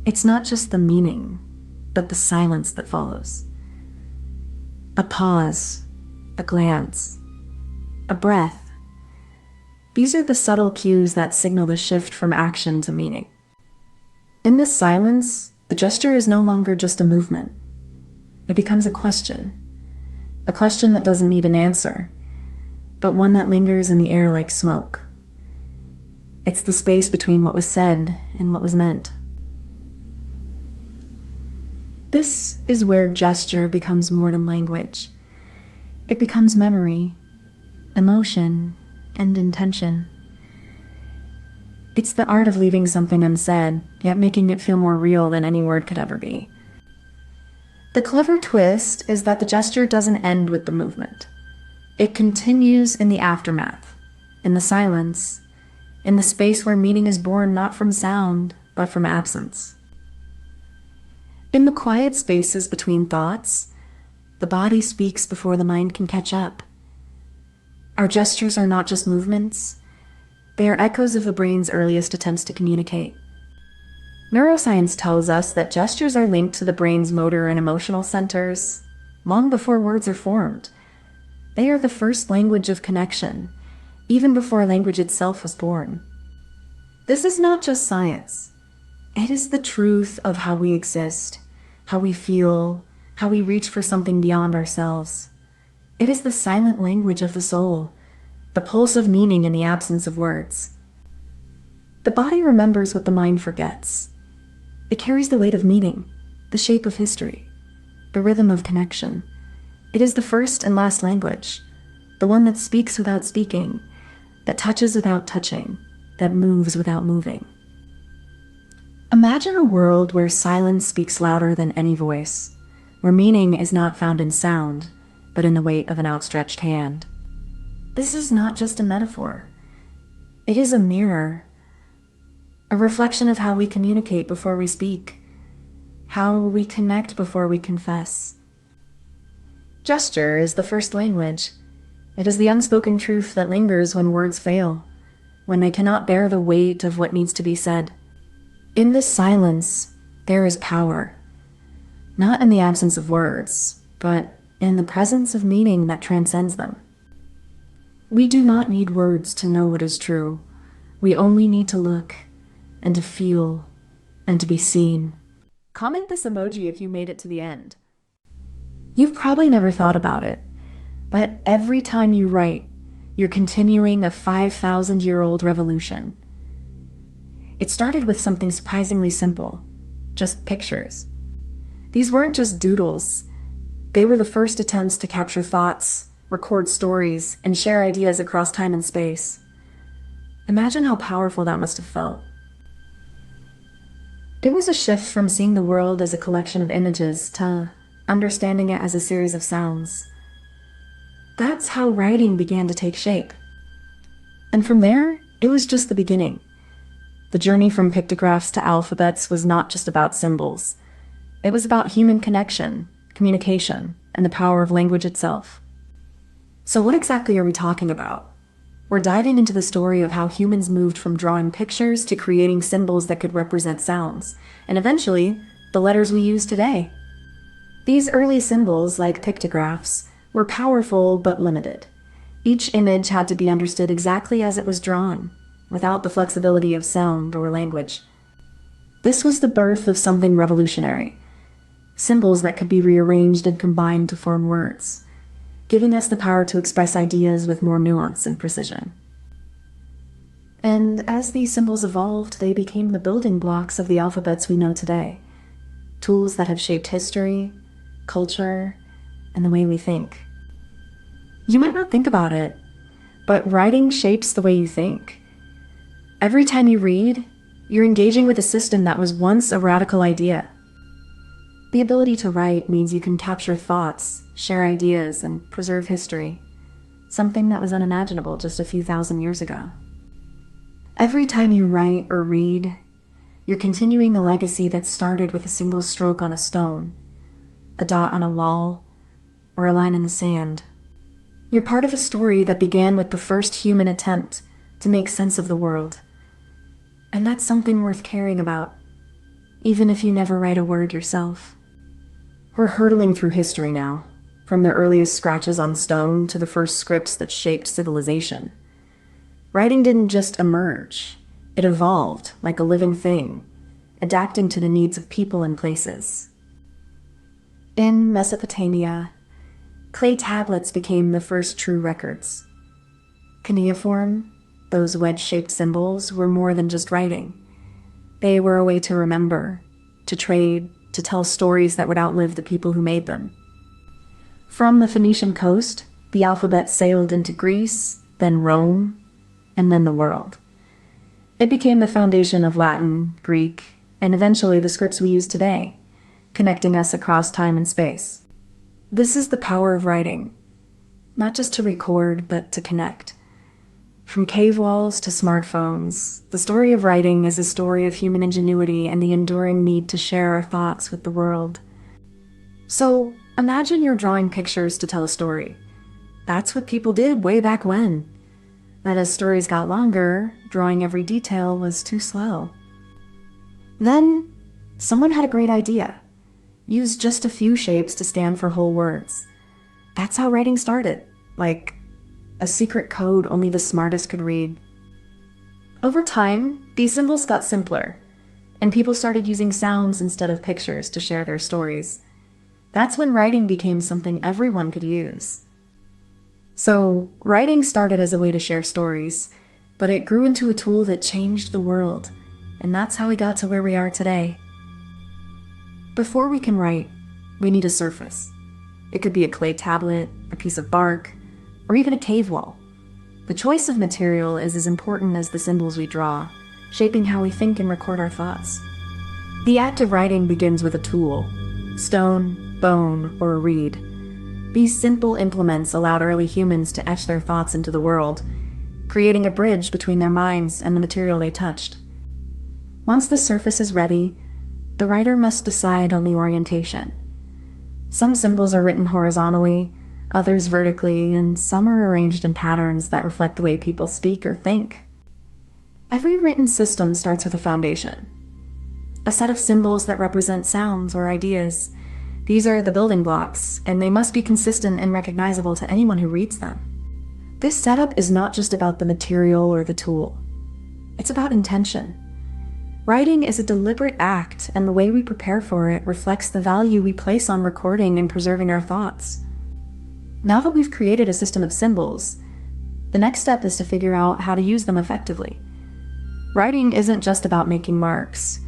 It's not just the meaning, but the silence that follows. A pause, a glance, a breath. These are the subtle cues that signal the shift from action to meaning. In this silence, the gesture is no longer just a movement. It becomes a question that doesn't need an answer, but one that lingers in the air like smoke. It's the space between what was said and what was meant. This is where gesture becomes more than language. It becomes memory, emotion, and intention. It's the art of leaving something unsaid, yet making it feel more real than any word could ever be. The clever twist is that the gesture doesn't end with the movement. It continues in the aftermath, in the silence, in the space where meaning is born not from sound, but from absence. In the quiet spaces between thoughts, the body speaks before the mind can catch up. Our gestures are not just movements, they are echoes of the brain's earliest attempts to communicate. Neuroscience tells us that gestures are linked to the brain's motor and emotional centers long before words are formed. They are the first language of connection, even before language itself was born. This is not just science. It is the truth of how we exist, how we feel, how we reach for something beyond ourselves. It is the silent language of the soul, the pulse of meaning in the absence of words. The body remembers what the mind forgets. It carries the weight of meaning, the shape of history, the rhythm of connection. It is the first and last language, the one that speaks without speaking, that touches without touching, that moves without moving. Imagine a world where silence speaks louder than any voice, where meaning is not found in sound, but in the weight of an outstretched hand. This is not just a metaphor. It is a mirror, a reflection of how we communicate before we speak, how we connect before we confess. Gesture is the first language. It is the unspoken truth that lingers when words fail, when they cannot bear the weight of what needs to be said. In this silence, there is power, not in the absence of words, but in the presence of meaning that transcends them. We do not need words to know what is true. We only need to look, and to feel, and to be seen. Comment this emoji if you made it to the end. You've probably never thought about it, but every time you write, you're continuing a 5,000-year-old revolution. It started with something surprisingly simple, just pictures. These weren't just doodles. They were the first attempts to capture thoughts, record stories, and share ideas across time and space. Imagine how powerful that must have felt. It was a shift from seeing the world as a collection of images to understanding it as a series of sounds. That's how writing began to take shape. And from there, it was just the beginning. The journey from pictographs to alphabets was not just about symbols. It was about human connection, communication, and the power of language itself. So what exactly are we talking about? We're diving into the story of how humans moved from drawing pictures to creating symbols that could represent sounds, and eventually, the letters we use today. These early symbols, like pictographs, were powerful but limited. Each image had to be understood exactly as it was drawn, without the flexibility of sound or language. This was the birth of something revolutionary. Symbols that could be rearranged and combined to form words, giving us the power to express ideas with more nuance and precision. And as these symbols evolved, they became the building blocks of the alphabets we know today, tools that have shaped history, culture, and the way we think. You might not think about it, but writing shapes the way you think. Every time you read, you're engaging with a system that was once a radical idea. The ability to write means you can capture thoughts, share ideas, and preserve history, something that was unimaginable just a few thousand years ago. Every time you write or read, you're continuing the legacy that started with a single stroke on a stone, a dot on a wall, or a line in the sand. You're part of a story that began with the first human attempt to make sense of the world. And that's something worth caring about, even if you never write a word yourself. We're hurtling through history now, from the earliest scratches on stone to the first scripts that shaped civilization. Writing didn't just emerge, it evolved like a living thing, adapting to the needs of people and places. In Mesopotamia, clay tablets became the first true records. Cuneiform, those wedge-shaped symbols, were more than just writing. They were a way to remember, to trade, to tell stories that would outlive the people who made them. From the Phoenician coast, the alphabet sailed into Greece, then Rome, and then the world. It became the foundation of Latin, Greek, and eventually the scripts we use today, connecting us across time and space. This is the power of writing, not just to record, but to connect. From cave walls to smartphones, the story of writing is a story of human ingenuity and the enduring need to share our thoughts with the world. So, imagine you're drawing pictures to tell a story. That's what people did way back when. But as stories got longer, drawing every detail was too slow. Then, someone had a great idea. Use just a few shapes to stand for whole words. That's how writing started, like a secret code only the smartest could read. Over time, these symbols got simpler, and people started using sounds instead of pictures to share their stories. That's when writing became something everyone could use. So, writing started as a way to share stories, but it grew into a tool that changed the world, and that's how we got to where we are today. Before we can write, we need a surface. It could be a clay tablet, a piece of bark, or even a cave wall. The choice of material is as important as the symbols we draw, shaping how we think and record our thoughts. The act of writing begins with a tool: stone, bone, or a reed. These simple implements allowed early humans to etch their thoughts into the world, creating a bridge between their minds and the material they touched. Once the surface is ready, the writer must decide on the orientation. Some symbols are written horizontally, others vertically, and some are arranged in patterns that reflect the way people speak or think. Every written system starts with a foundation, a set of symbols that represent sounds or ideas. These are the building blocks, and they must be consistent and recognizable to anyone who reads them. This setup is not just about the material or the tool. It's about intention. Writing is a deliberate act, and the way we prepare for it reflects the value we place on recording and preserving our thoughts. Now that we've created a system of symbols, the next step is to figure out how to use them effectively. Writing isn't just about making marks.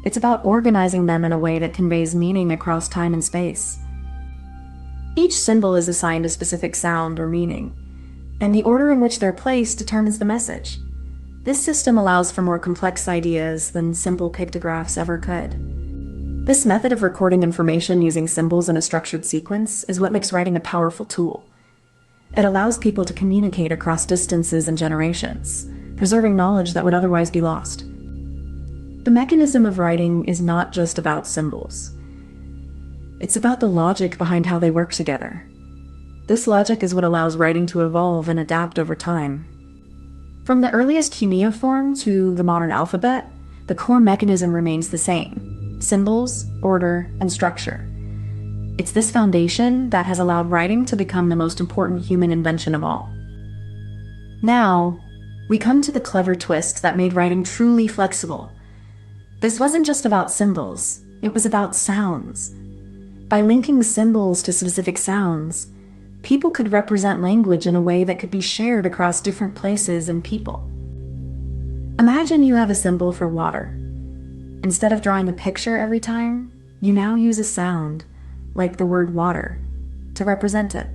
It's about organizing them in a way that conveys meaning across time and space. Each symbol is assigned a specific sound or meaning, and the order in which they're placed determines the message. This system allows for more complex ideas than simple pictographs ever could. This method of recording information using symbols in a structured sequence is what makes writing a powerful tool. It allows people to communicate across distances and generations, preserving knowledge that would otherwise be lost. The mechanism of writing is not just about symbols. It's about the logic behind how they work together. This logic is what allows writing to evolve and adapt over time. From the earliest cuneiform to the modern alphabet, the core mechanism remains the same: symbols, order, and structure. It's this foundation that has allowed writing to become the most important human invention of all. Now, we come to the clever twist that made writing truly flexible. This wasn't just about symbols, it was about sounds. By linking symbols to specific sounds, people could represent language in a way that could be shared across different places and people. Imagine you have a symbol for water. Instead of drawing a picture every time, you now use a sound, like the word water, to represent it.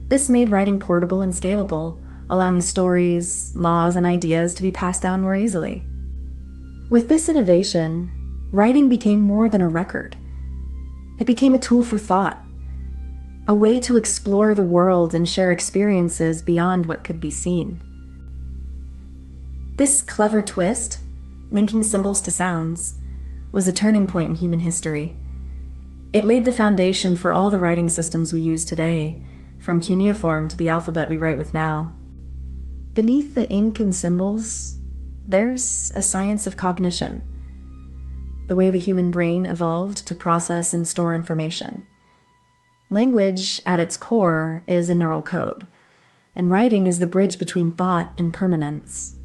This made writing portable and scalable, allowing stories, laws, and ideas to be passed down more easily. With this innovation, writing became more than a record. It became a tool for thought, a way to explore the world and share experiences beyond what could be seen. This clever twist, linking symbols to sounds, was a turning point in human history. It laid the foundation for all the writing systems we use today, from cuneiform to the alphabet we write with now. Beneath the ink and symbols, there's a science of cognition, the way the human brain evolved to process and store information. Language, at its core, is a neural code, and writing is the bridge between thought and permanence.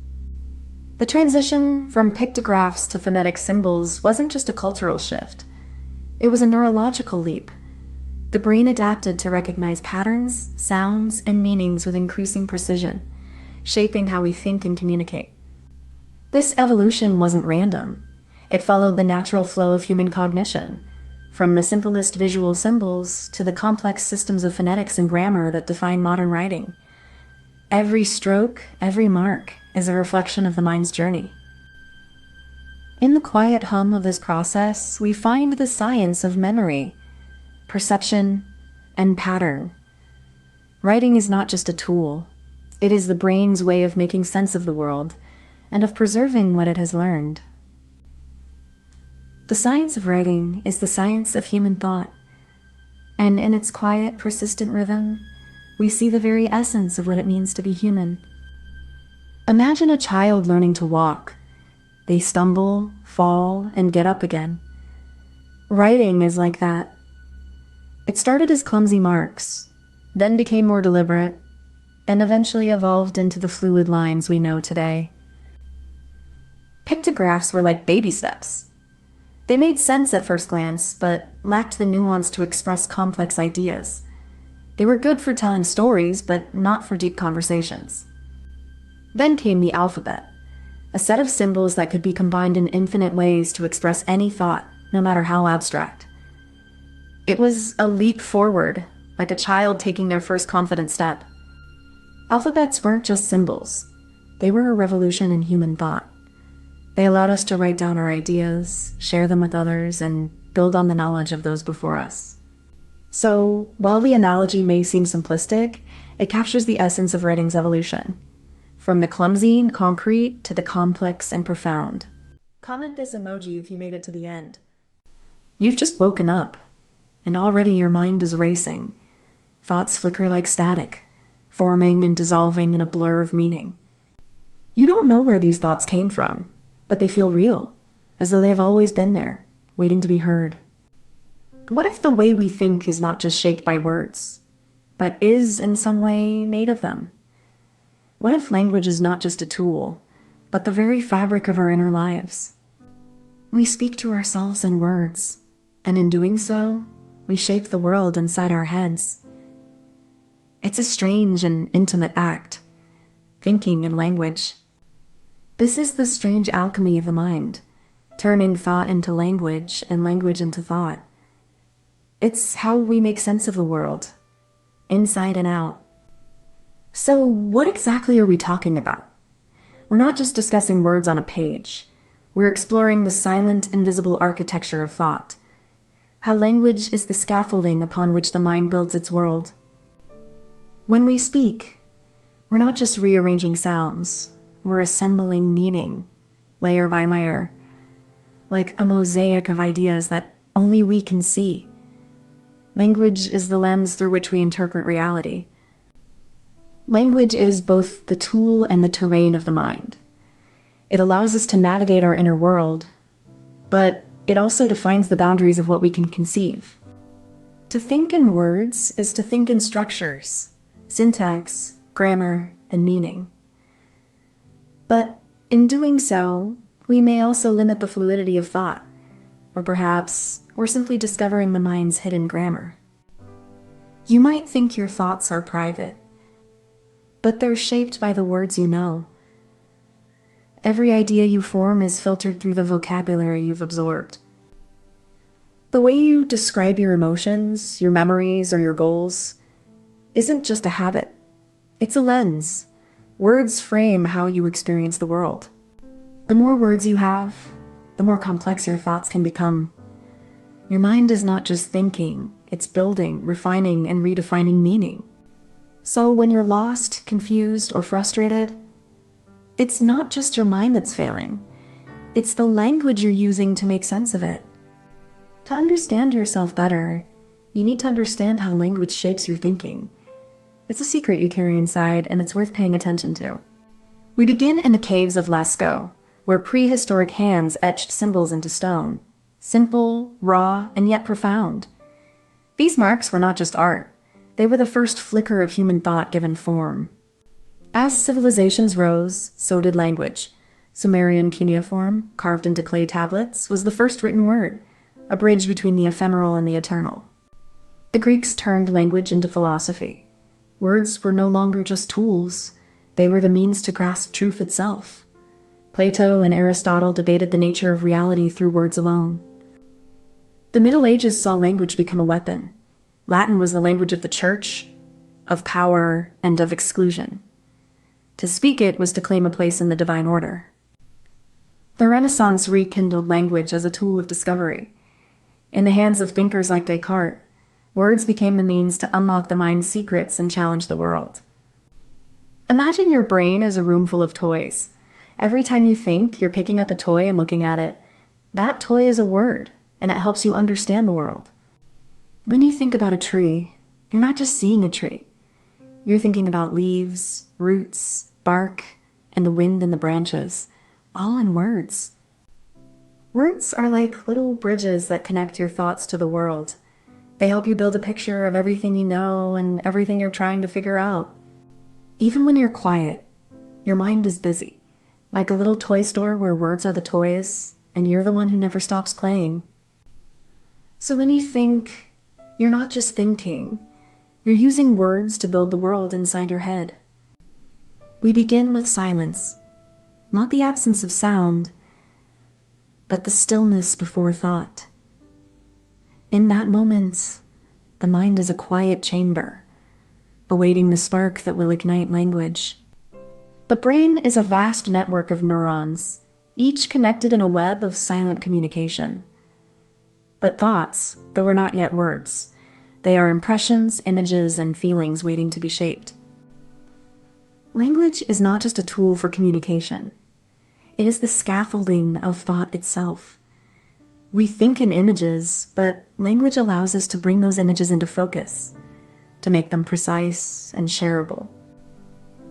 The transition from pictographs to phonetic symbols wasn't just a cultural shift. It was a neurological leap. The brain adapted to recognize patterns, sounds, and meanings with increasing precision, shaping how we think and communicate. This evolution wasn't random. It followed the natural flow of human cognition, from the simplest visual symbols to the complex systems of phonetics and grammar that define modern writing. Every stroke, every mark, is a reflection of the mind's journey. In the quiet hum of this process, we find the science of memory, perception, and pattern. Writing is not just a tool. It is the brain's way of making sense of the world and of preserving what it has learned. The science of writing is the science of human thought, and in its quiet, persistent rhythm, we see the very essence of what it means to be human. Imagine a child learning to walk. They stumble, fall, and get up again. Writing is like that. It started as clumsy marks, then became more deliberate, and eventually evolved into the fluid lines we know today. Pictographs were like baby steps. They made sense at first glance, but lacked the nuance to express complex ideas. They were good for telling stories, but not for deep conversations. Then came the alphabet, a set of symbols that could be combined in infinite ways to express any thought, no matter how abstract. It was a leap forward, like a child taking their first confident step. Alphabets weren't just symbols. They were a revolution in human thought. They allowed us to write down our ideas, share them with others, and build on the knowledge of those before us. So, while the analogy may seem simplistic, it captures the essence of writing's evolution. From the clumsy and concrete to the complex and profound. Comment this emoji if you made it to the end. You've just woken up, and already your mind is racing. Thoughts flicker like static, forming and dissolving in a blur of meaning. You don't know where these thoughts came from, but they feel real, as though they've always been there, waiting to be heard. What if the way we think is not just shaped by words, but is in some way made of them? What if language is not just a tool, but the very fabric of our inner lives? We speak to ourselves in words, and in doing so, we shape the world inside our heads. It's a strange and intimate act, thinking in language. This is the strange alchemy of the mind, turning thought into language and language into thought. It's how we make sense of the world, inside and out. So what exactly are we talking about? We're not just discussing words on a page. We're exploring the silent, invisible architecture of thought. How language is the scaffolding upon which the mind builds its world. When we speak, we're not just rearranging sounds. We're assembling meaning, layer by layer, like a mosaic of ideas that only we can see. Language is the lens through which we interpret reality. Language is both the tool and the terrain of the mind. It allows us to navigate our inner world, but it also defines the boundaries of what we can conceive. To think in words is to think in structures, syntax, grammar, and meaning. But in doing so, we may also limit the fluidity of thought, or perhaps we're simply discovering the mind's hidden grammar. You might think your thoughts are private, but they're shaped by the words you know. Every idea you form is filtered through the vocabulary you've absorbed. The way you describe your emotions, your memories, or your goals isn't just a habit. It's a lens. Words frame how you experience the world. The more words you have, the more complex your thoughts can become. Your mind is not just thinking, it's building, refining, and redefining meaning. So when you're lost, confused, or frustrated, it's not just your mind that's failing. It's the language you're using to make sense of it. To understand yourself better, you need to understand how language shapes your thinking. It's a secret you carry inside, and it's worth paying attention to. We begin in the caves of Lascaux, where prehistoric hands etched symbols into stone. Simple, raw, and yet profound. These marks were not just art. They were the first flicker of human thought given form. As civilizations rose, so did language. Sumerian cuneiform, carved into clay tablets, was the first written word, a bridge between the ephemeral and the eternal. The Greeks turned language into philosophy. Words were no longer just tools. They were the means to grasp truth itself. Plato and Aristotle debated the nature of reality through words alone. The Middle Ages saw language become a weapon. Latin was the language of the church, of power, and of exclusion. To speak it was to claim a place in the divine order. The Renaissance rekindled language as a tool of discovery. In the hands of thinkers like Descartes, words became the means to unlock the mind's secrets and challenge the world. Imagine your brain as a room full of toys. Every time you think, you're picking up a toy and looking at it. That toy is a word, and it helps you understand the world. When you think about a tree, you're not just seeing a tree. You're thinking about leaves, roots, bark, and the wind in the branches, all in words. Words are like little bridges that connect your thoughts to the world. They help you build a picture of everything you know and everything you're trying to figure out. Even when you're quiet, your mind is busy, like a little toy store where words are the toys, and you're the one who never stops playing. So when you think, you're not just thinking, you're using words to build the world inside your head. We begin with silence, not the absence of sound, but the stillness before thought. In that moment, the mind is a quiet chamber, awaiting the spark that will ignite language. The brain is a vast network of neurons, each connected in a web of silent communication. But thoughts, though are not yet words, they are impressions, images, and feelings waiting to be shaped. Language is not just a tool for communication. It is the scaffolding of thought itself. We think in images, but language allows us to bring those images into focus, to make them precise and shareable.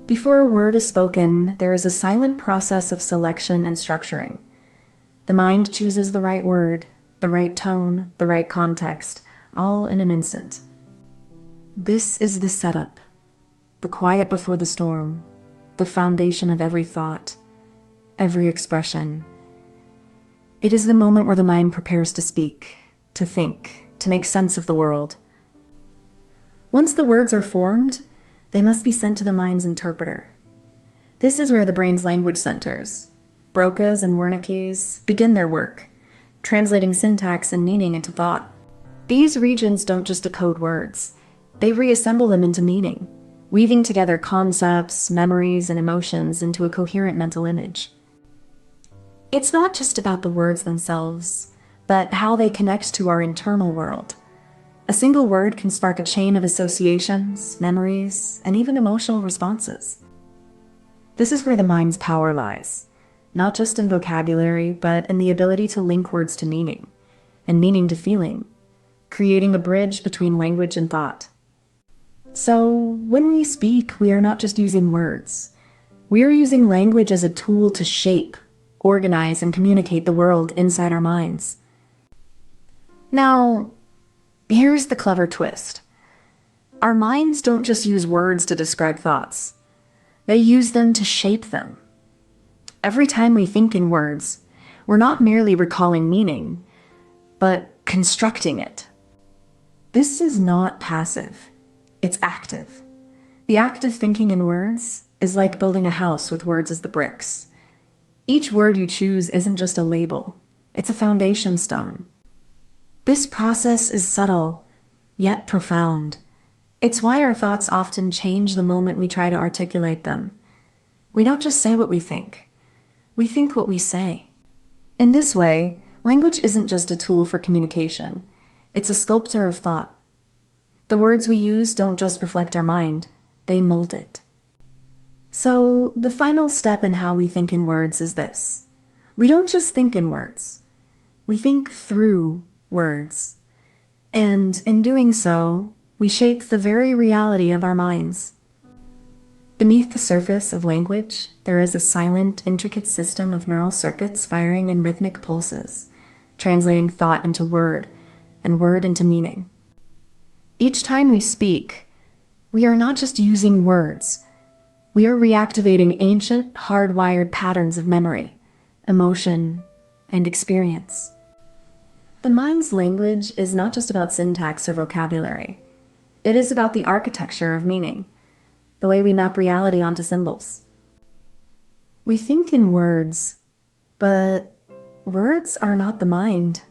Before a word is spoken, there is a silent process of selection and structuring. The mind chooses the right word, the right tone, the right context, all in an instant. This is the setup, the quiet before the storm, the foundation of every thought, every expression. It is the moment where the mind prepares to speak, to think, to make sense of the world. Once the words are formed, they must be sent to the mind's interpreter. This is where the brain's language centers, Broca's and Wernicke's, begin their work, translating syntax and meaning into thought. These regions don't just decode words. They reassemble them into meaning, weaving together concepts, memories, and emotions into a coherent mental image. It's not just about the words themselves, but how they connect to our internal world. A single word can spark a chain of associations, memories, and even emotional responses. This is where the mind's power lies, not just in vocabulary, but in the ability to link words to meaning, and meaning to feeling, creating a bridge between language and thought. So, when we speak, we are not just using words. We are using language as a tool to shape, organize, and communicate the world inside our minds. Now, here's the clever twist. Our minds don't just use words to describe thoughts. They use them to shape them. Every time we think in words, we're not merely recalling meaning, but constructing it. This is not passive. It's active. The act of thinking in words is like building a house with words as the bricks. Each word you choose isn't just a label. It's a foundation stone. This process is subtle, yet profound. It's why our thoughts often change the moment we try to articulate them. We don't just say what we think what we say. In this way, language isn't just a tool for communication. It's a sculptor of thought. The words we use don't just reflect our mind, they mold it. So, the final step in how we think in words is this. We don't just think in words. We think through words. And in doing so, we shape the very reality of our minds. Beneath the surface of language, there is a silent, intricate system of neural circuits firing in rhythmic pulses, translating thought into word, and word into meaning. Each time we speak, we are not just using words. We are reactivating ancient, hardwired patterns of memory, emotion, and experience. The mind's language is not just about syntax or vocabulary. It is about the architecture of meaning, the way we map reality onto symbols. We think in words, but words are not the mind.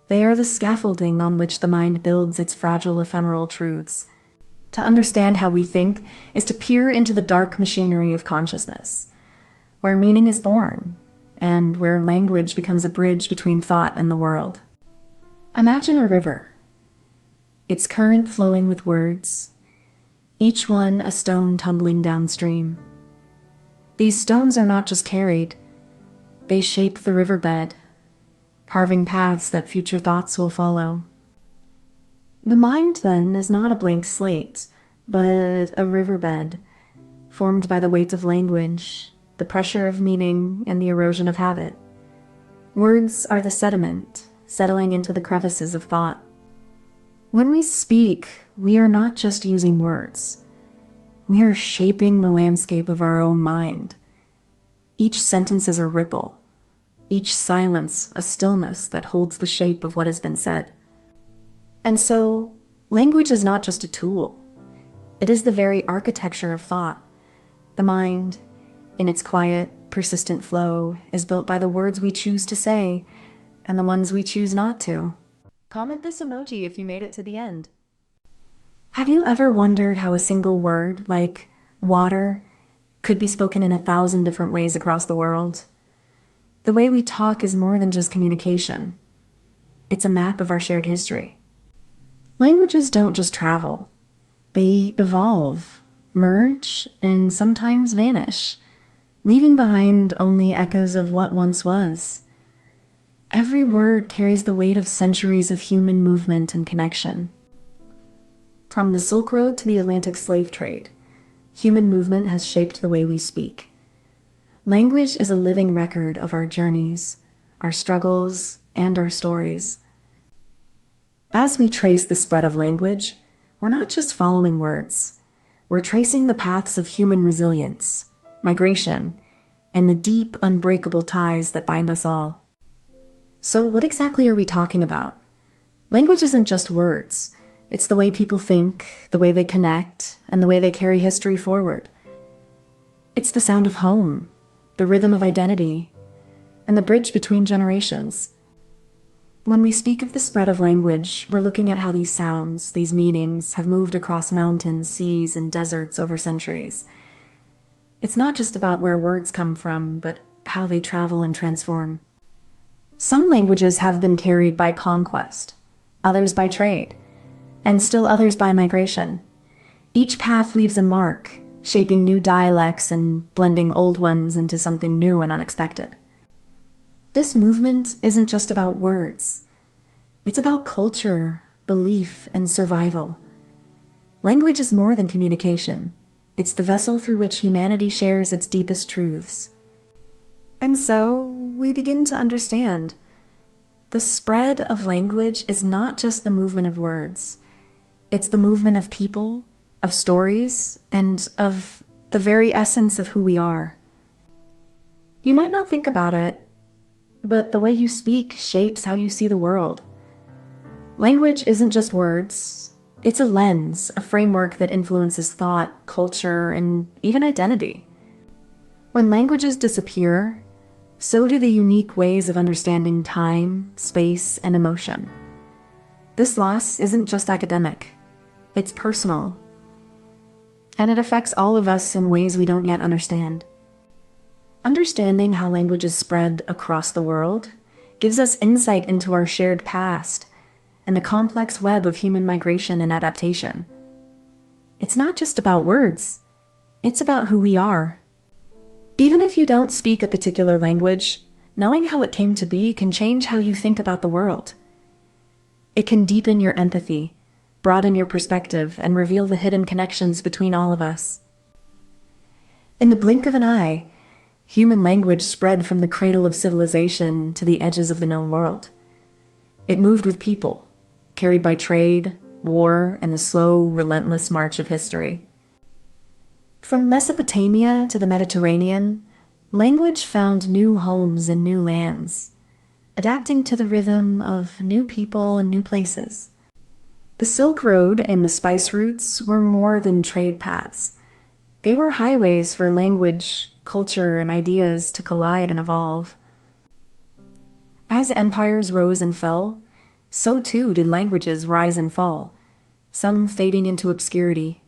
They are the scaffolding on which the mind builds its fragile, ephemeral truths. To understand how we think is to peer into the dark machinery of consciousness, where meaning is born, and where language becomes a bridge between thought and the world. Imagine a river, its current flowing with words, each one a stone tumbling downstream. These stones are not just carried, they shape the riverbed, carving paths that future thoughts will follow. The mind, then, is not a blank slate, but a riverbed, formed by the weight of language, the pressure of meaning, and the erosion of habit. Words are the sediment, settling into the crevices of thought. When we speak, we are not just using words. We are shaping the landscape of our own mind. Each sentence is a ripple, each silence a stillness that holds the shape of what has been said. And so, language is not just a tool. It is the very architecture of thought. The mind, in its quiet, persistent flow, is built by the words we choose to say and the ones we choose not to. Comment this emoji if you made it to the end. Have you ever wondered how a single word, like water, could be spoken in 1,000 different ways across the world? The way we talk is more than just communication. It's a map of our shared history. Languages don't just travel. They evolve, merge, and sometimes vanish, leaving behind only echoes of what once was. Every word carries the weight of centuries of human movement and connection. From the Silk Road to the Atlantic slave trade, human movement has shaped the way we speak. Language is a living record of our journeys, our struggles, and our stories. As we trace the spread of language, we're not just following words. We're tracing the paths of human resilience, migration, and the deep, unbreakable ties that bind us all. So what exactly are we talking about? Language isn't just words. It's the way people think, the way they connect, and the way they carry history forward. It's the sound of home, the rhythm of identity, and the bridge between generations. When we speak of the spread of language, we're looking at how these sounds, these meanings, have moved across mountains, seas, and deserts over centuries. It's not just about where words come from, but how they travel and transform. Some languages have been carried by conquest, others by trade, and still others by migration. Each path leaves a mark, shaping new dialects and blending old ones into something new and unexpected. This movement isn't just about words. It's about culture, belief, and survival. Language is more than communication. It's the vessel through which humanity shares its deepest truths. And so, we begin to understand. The spread of language is not just the movement of words. It's the movement of people, of stories, and of the very essence of who we are. You might not think about it, but the way you speak shapes how you see the world. Language isn't just words. It's a lens, a framework that influences thought, culture, and even identity. When languages disappear, so do the unique ways of understanding time, space, and emotion. This loss isn't just academic. It's personal. And it affects all of us in ways we don't yet understand. Understanding how languages spread across the world gives us insight into our shared past and the complex web of human migration and adaptation. It's not just about words, it's about who we are. Even if you don't speak a particular language, knowing how it came to be can change how you think about the world. It can deepen your empathy, broaden your perspective, and reveal the hidden connections between all of us. In the blink of an eye, human language spread from the cradle of civilization to the edges of the known world. It moved with people, carried by trade, war, and the slow, relentless march of history. From Mesopotamia to the Mediterranean, language found new homes in new lands, adapting to the rhythm of new people and new places. The Silk Road and the spice routes were more than trade paths. They were highways for language, culture, and ideas to collide and evolve. As empires rose and fell, so too did languages rise and fall, some fading into obscurity,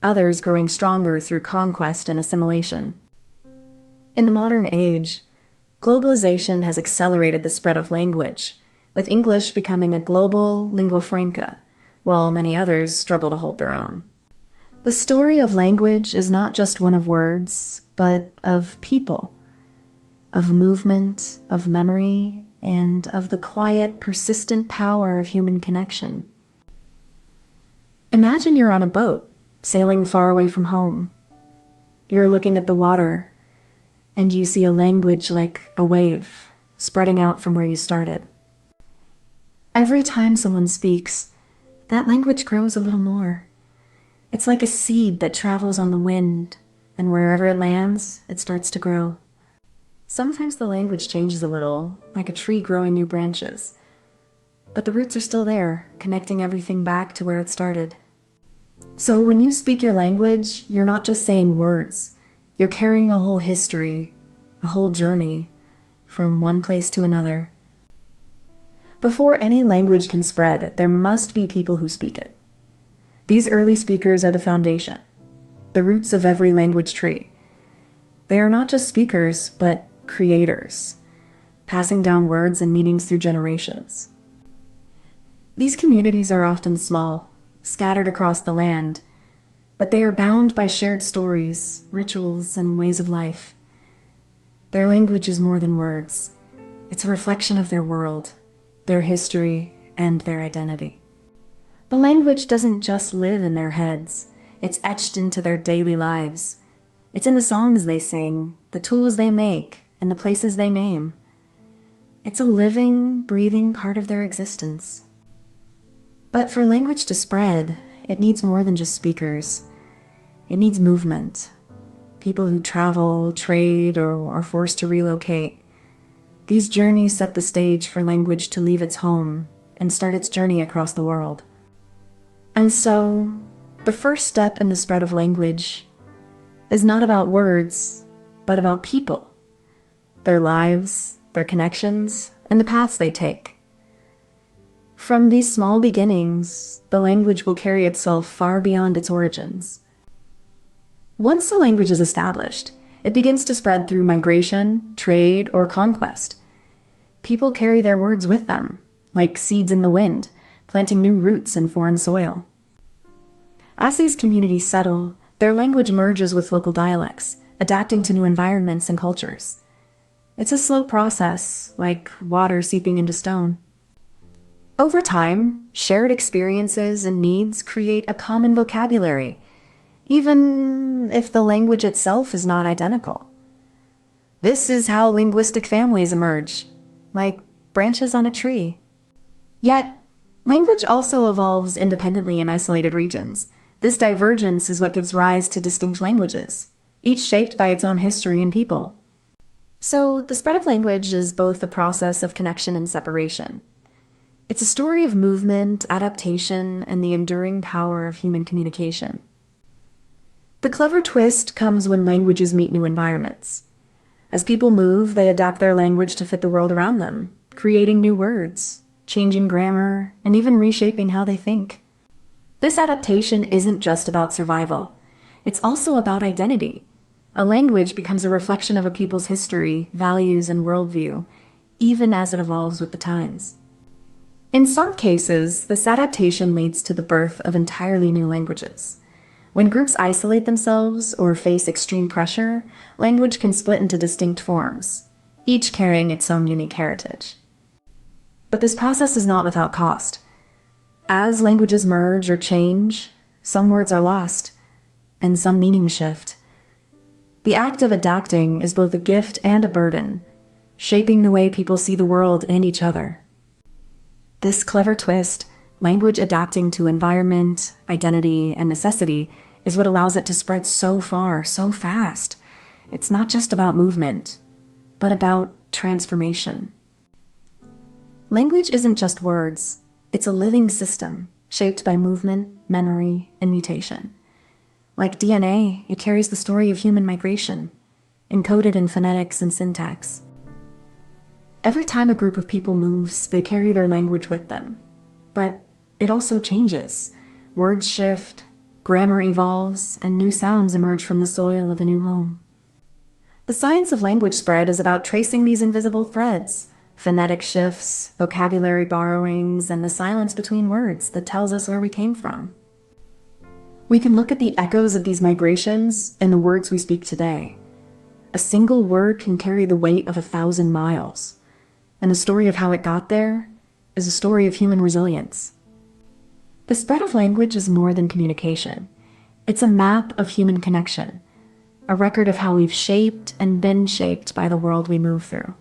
others growing stronger through conquest and assimilation. In the modern age, globalization has accelerated the spread of language, with English becoming a global lingua franca, while many others struggle to hold their own. The story of language is not just one of words, but of people, of movement, of memory, and of the quiet, persistent power of human connection. Imagine you're on a boat, sailing far away from home. You're looking at the water, and you see a language like a wave, spreading out from where you started. Every time someone speaks, that language grows a little more. It's like a seed that travels on the wind, and wherever it lands, it starts to grow. Sometimes the language changes a little, like a tree growing new branches. But the roots are still there, connecting everything back to where it started. So when you speak your language, you're not just saying words. You're carrying a whole history, a whole journey, from one place to another. Before any language can spread, there must be people who speak it. These early speakers are the foundation, the roots of every language tree. They are not just speakers, but creators, passing down words and meanings through generations. These communities are often small, scattered across the land, but they are bound by shared stories, rituals, and ways of life. Their language is more than words. It's a reflection of their world, their history, and their identity. The language doesn't just live in their heads. It's etched into their daily lives. It's in the songs they sing, the tools they make, and the places they name. It's a living, breathing part of their existence. But for language to spread, it needs more than just speakers. It needs movement. People who travel, trade, or are forced to relocate. These journeys set the stage for language to leave its home and start its journey across the world. And so, the first step in the spread of language is not about words, but about people, their lives, their connections, and the paths they take. From these small beginnings, the language will carry itself far beyond its origins. Once the language is established, it begins to spread through migration, trade, or conquest. People carry their words with them, like seeds in the wind, planting new roots in foreign soil. As these communities settle, their language merges with local dialects, adapting to new environments and cultures. It's a slow process, like water seeping into stone. Over time, shared experiences and needs create a common vocabulary, even if the language itself is not identical. This is how linguistic families emerge, like branches on a tree. Yet, language also evolves independently in isolated regions. This divergence is what gives rise to distinct languages, each shaped by its own history and people. So, the spread of language is both a process of connection and separation. It's a story of movement, adaptation, and the enduring power of human communication. The clever twist comes when languages meet new environments. As people move, they adapt their language to fit the world around them, creating new words, changing grammar, and even reshaping how they think. This adaptation isn't just about survival. It's also about identity. A language becomes a reflection of a people's history, values, and worldview, even as it evolves with the times. In some cases, this adaptation leads to the birth of entirely new languages. When groups isolate themselves or face extreme pressure, language can split into distinct forms, each carrying its own unique heritage. But this process is not without cost. As languages merge or change, some words are lost, and some meanings shift. The act of adapting is both a gift and a burden, shaping the way people see the world and each other. This clever twist, language adapting to environment, identity, and necessity, is what allows it to spread so far, so fast. It's not just about movement, but about transformation. Language isn't just words, it's a living system shaped by movement, memory, and mutation. Like DNA, it carries the story of human migration, encoded in phonetics and syntax. Every time a group of people moves, they carry their language with them. But it also changes. Words shift, grammar evolves, and new sounds emerge from the soil of a new home. The science of language spread is about tracing these invisible threads, phonetic shifts, vocabulary borrowings, and the silence between words that tells us where we came from. We can look at the echoes of these migrations in the words we speak today. A single word can carry the weight of 1,000 miles, and the story of how it got there is a story of human resilience. The spread of language is more than communication. It's a map of human connection, a record of how we've shaped and been shaped by the world we move through.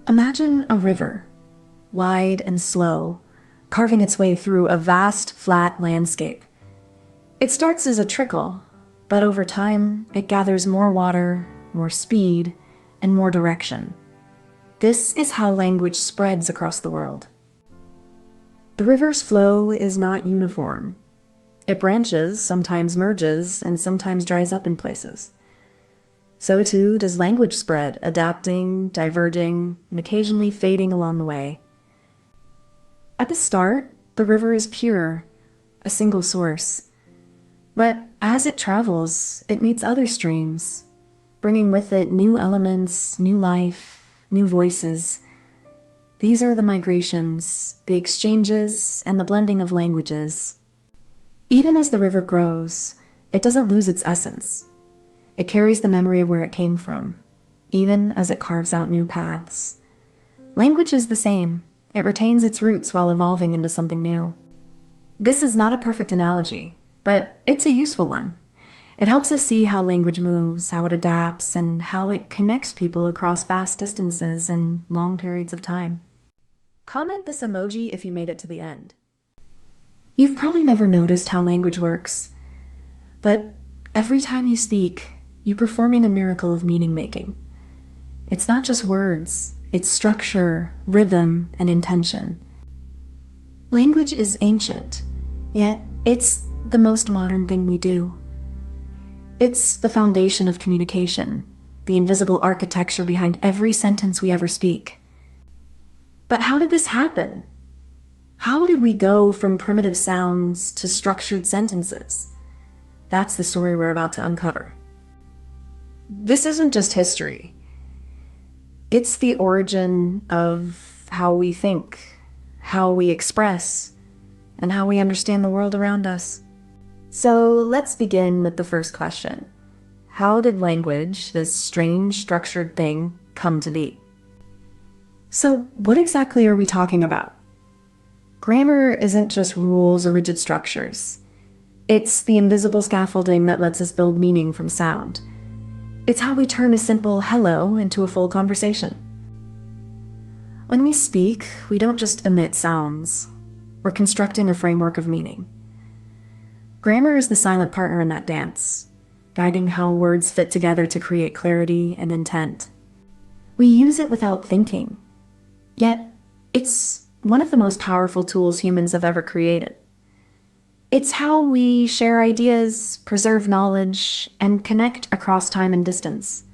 Imagine a river, wide and slow, carving its way through a vast, flat landscape. It starts as a trickle, but over time, it gathers more water, more speed, and more direction. This is how language spreads across the world. The river's flow is not uniform. It branches, sometimes merges, and sometimes dries up in places. So too does language spread, adapting, diverging, and occasionally fading along the way. At the start, the river is pure, a single source. But as it travels, it meets other streams, bringing with it new elements, new life, new voices. These are the migrations, the exchanges, and the blending of languages. Even as the river grows, it doesn't lose its essence. It carries the memory of where it came from, even as it carves out new paths. Language is the same. It retains its roots while evolving into something new. This is not a perfect analogy, but it's a useful one. It helps us see how language moves, how it adapts, and how it connects people across vast distances and long periods of time. Comment this emoji if you made it to the end. You've probably never noticed how language works, but every time you speak, you're performing a miracle of meaning-making. It's not just words, it's structure, rhythm, and intention. Language is ancient, yet it's the most modern thing we do. It's the foundation of communication, the invisible architecture behind every sentence we ever speak. But how did this happen? How did we go from primitive sounds to structured sentences? That's the story we're about to uncover. This isn't just history. It's the origin of how we think, how we express, and how we understand the world around us. So let's begin with the first question. How did language, this strange structured thing, come to be? So what exactly are we talking about? Grammar isn't just rules or rigid structures. It's the invisible scaffolding that lets us build meaning from sound. It's how we turn a simple hello into a full conversation. When we speak, we don't just emit sounds. We're constructing a framework of meaning. Grammar is the silent partner in that dance, guiding how words fit together to create clarity and intent. We use it without thinking, yet it's one of the most powerful tools humans have ever created. It's how we share ideas, preserve knowledge, and connect across time and distance.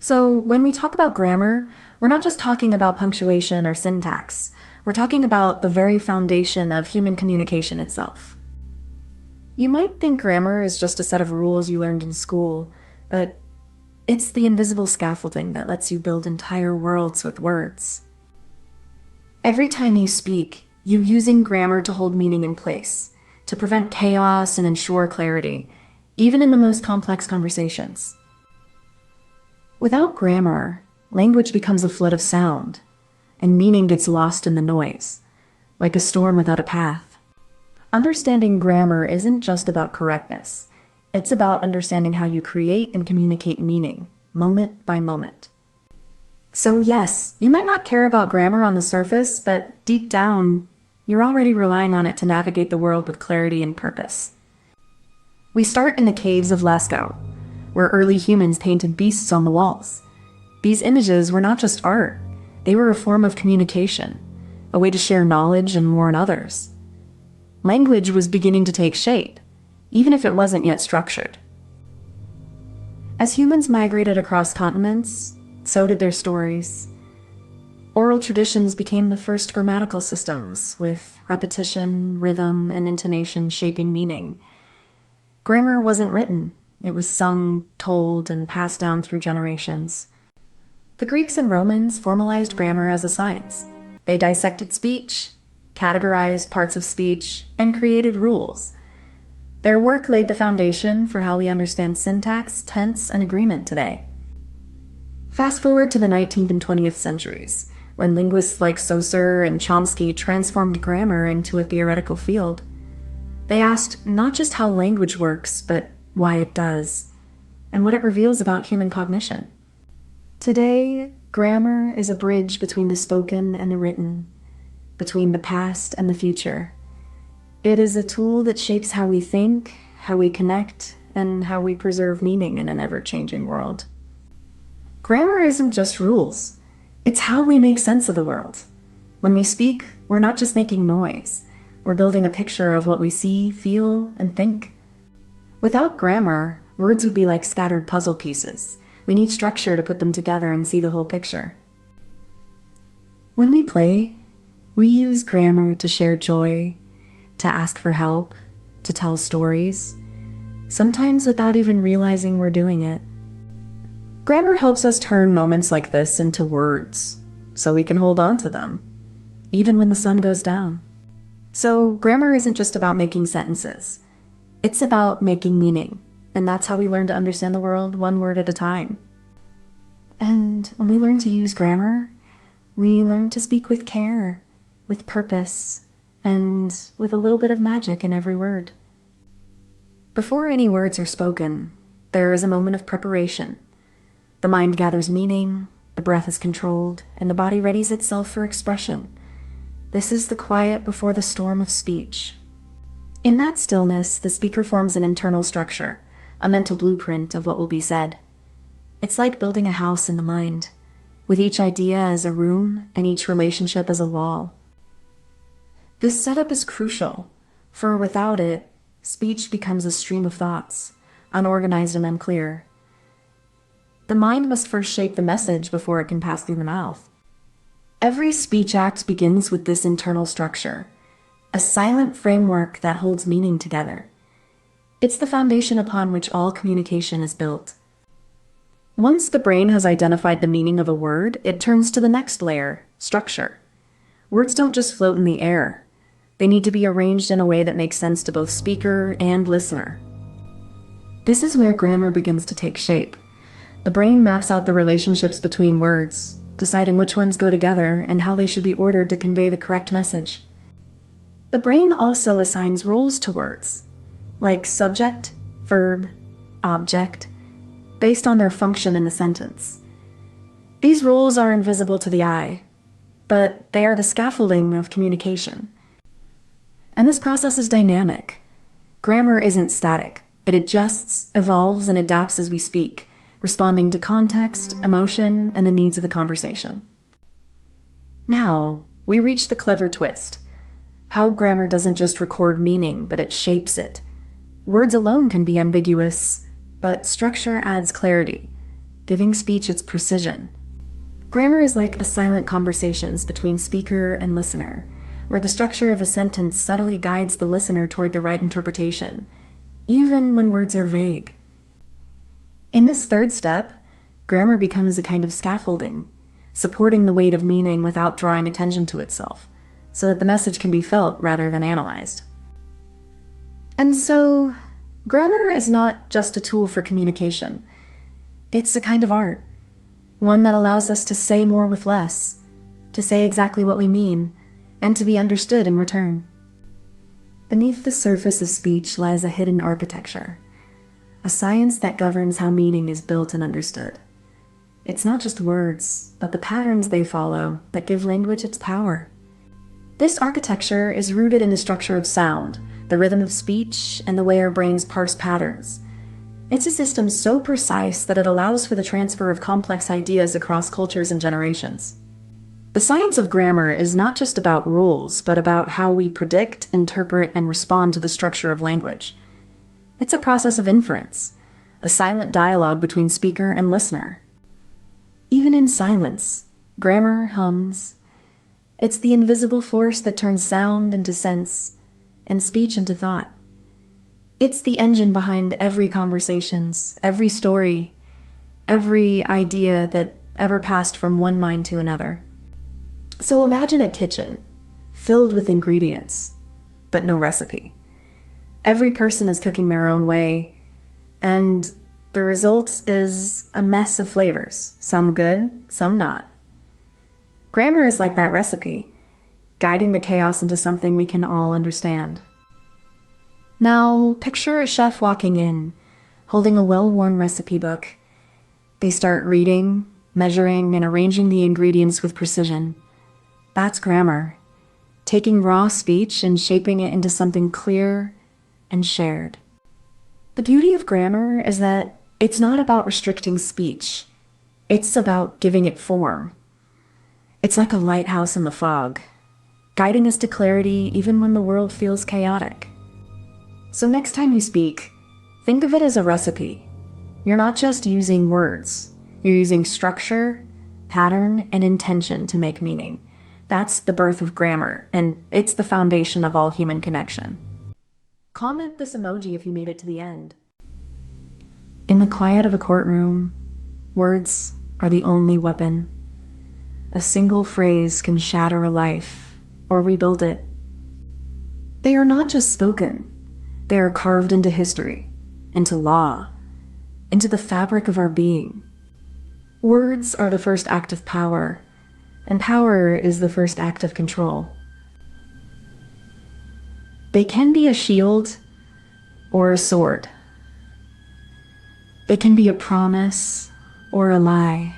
So when we talk about grammar, we're not just talking about punctuation or syntax. We're talking about the very foundation of human communication itself. You might think grammar is just a set of rules you learned in school, but it's the invisible scaffolding that lets you build entire worlds with words. Every time you speak, you're using grammar to hold meaning in place, to prevent chaos and ensure clarity, even in the most complex conversations. Without grammar, language becomes a flood of sound, and meaning gets lost in the noise, like a storm without a path. Understanding grammar isn't just about correctness. It's about understanding how you create and communicate meaning, moment by moment. So yes, you might not care about grammar on the surface, but deep down, you're already relying on it to navigate the world with clarity and purpose. We start in the caves of Lascaux, where early humans painted beasts on the walls. These images were not just art, they were a form of communication, a way to share knowledge and warn others. Language was beginning to take shape, even if it wasn't yet structured. As humans migrated across continents, so did their stories. Oral traditions became the first grammatical systems, with repetition, rhythm, and intonation shaping meaning. Grammar wasn't written. It was sung, told, and passed down through generations. The Greeks and Romans formalized grammar as a science. They dissected speech, categorized parts of speech, and created rules. Their work laid the foundation for how we understand syntax, tense, and agreement today. Fast forward to the 19th and 20th centuries, when linguists like Saussure and Chomsky transformed grammar into a theoretical field. They asked not just how language works, but why it does, and what it reveals about human cognition. Today, grammar is a bridge between the spoken and the written, between the past and the future. It is a tool that shapes how we think, how we connect, and how we preserve meaning in an ever-changing world. Grammar isn't just rules. It's how we make sense of the world. When we speak, we're not just making noise. We're building a picture of what we see, feel, and think. Without grammar, words would be like scattered puzzle pieces. We need structure to put them together and see the whole picture. When we play, we use grammar to share joy, to ask for help, to tell stories, sometimes without even realizing we're doing it. Grammar helps us turn moments like this into words, so we can hold on to them, even when the sun goes down. So grammar isn't just about making sentences. It's about making meaning, and that's how we learn to understand the world one word at a time. And when we learn to use grammar, we learn to speak with care, with purpose, and with a little bit of magic in every word. Before any words are spoken, there is a moment of preparation. The mind gathers meaning, the breath is controlled, and the body readies itself for expression. This is the quiet before the storm of speech. In that stillness, the speaker forms an internal structure, a mental blueprint of what will be said. It's like building a house in the mind, with each idea as a room and each relationship as a wall. This setup is crucial, for without it, speech becomes a stream of thoughts, unorganized and unclear. The mind must first shape the message before it can pass through the mouth. Every speech act begins with this internal structure, a silent framework that holds meaning together. It's the foundation upon which all communication is built. Once the brain has identified the meaning of a word, it turns to the next layer, structure. Words don't just float in the air. They need to be arranged in a way that makes sense to both speaker and listener. This is where grammar begins to take shape. The brain maps out the relationships between words, deciding which ones go together and how they should be ordered to convey the correct message. The brain also assigns roles to words, like subject, verb, object, based on their function in the sentence. These roles are invisible to the eye, but they are the scaffolding of communication. And this process is dynamic. Grammar isn't static. It adjusts, evolves, and adapts as we speak, responding to context, emotion, and the needs of the conversation. Now, we reach the clever twist. How grammar doesn't just record meaning, but it shapes it. Words alone can be ambiguous, but structure adds clarity, giving speech its precision. Grammar is like the silent conversations between speaker and listener, where the structure of a sentence subtly guides the listener toward the right interpretation, even when words are vague. In this third step, grammar becomes a kind of scaffolding, supporting the weight of meaning without drawing attention to itself, so that the message can be felt rather than analyzed. And so, grammar is not just a tool for communication. It's a kind of art, one that allows us to say more with less, to say exactly what we mean, and to be understood in return. Beneath the surface of speech lies a hidden architecture, a science that governs how meaning is built and understood. It's not just words, but the patterns they follow that give language its power. This architecture is rooted in the structure of sound, the rhythm of speech, and the way our brains parse patterns. It's a system so precise that it allows for the transfer of complex ideas across cultures and generations. The science of grammar is not just about rules, but about how we predict, interpret, and respond to the structure of language. It's a process of inference, a silent dialogue between speaker and listener. Even in silence, grammar hums. It's the invisible force that turns sound into sense, and speech into thought. It's the engine behind every conversations, every story, every idea that ever passed from one mind to another. So imagine a kitchen, filled with ingredients, but no recipe. Every person is cooking their own way, and the result is a mess of flavors, some good, some not. Grammar is like that recipe, guiding the chaos into something we can all understand. Now, picture a chef walking in, holding a well-worn recipe book. They start reading, measuring, and arranging the ingredients with precision. That's grammar, taking raw speech and shaping it into something clear and shared. The beauty of grammar is that it's not about restricting speech. It's about giving it form. It's like a lighthouse in the fog, guiding us to clarity even when the world feels chaotic. So next time you speak, think of it as a recipe. You're not just using words. You're using structure, pattern, and intention to make meaning. That's the birth of grammar, and it's the foundation of all human connection. Comment this emoji if you made it to the end. In the quiet of a courtroom, words are the only weapon. A single phrase can shatter a life or rebuild it. They are not just spoken. They are carved into history, into law, into the fabric of our being. Words are the first act of power, and power is the first act of control. They can be a shield or a sword. They can be a promise or a lie.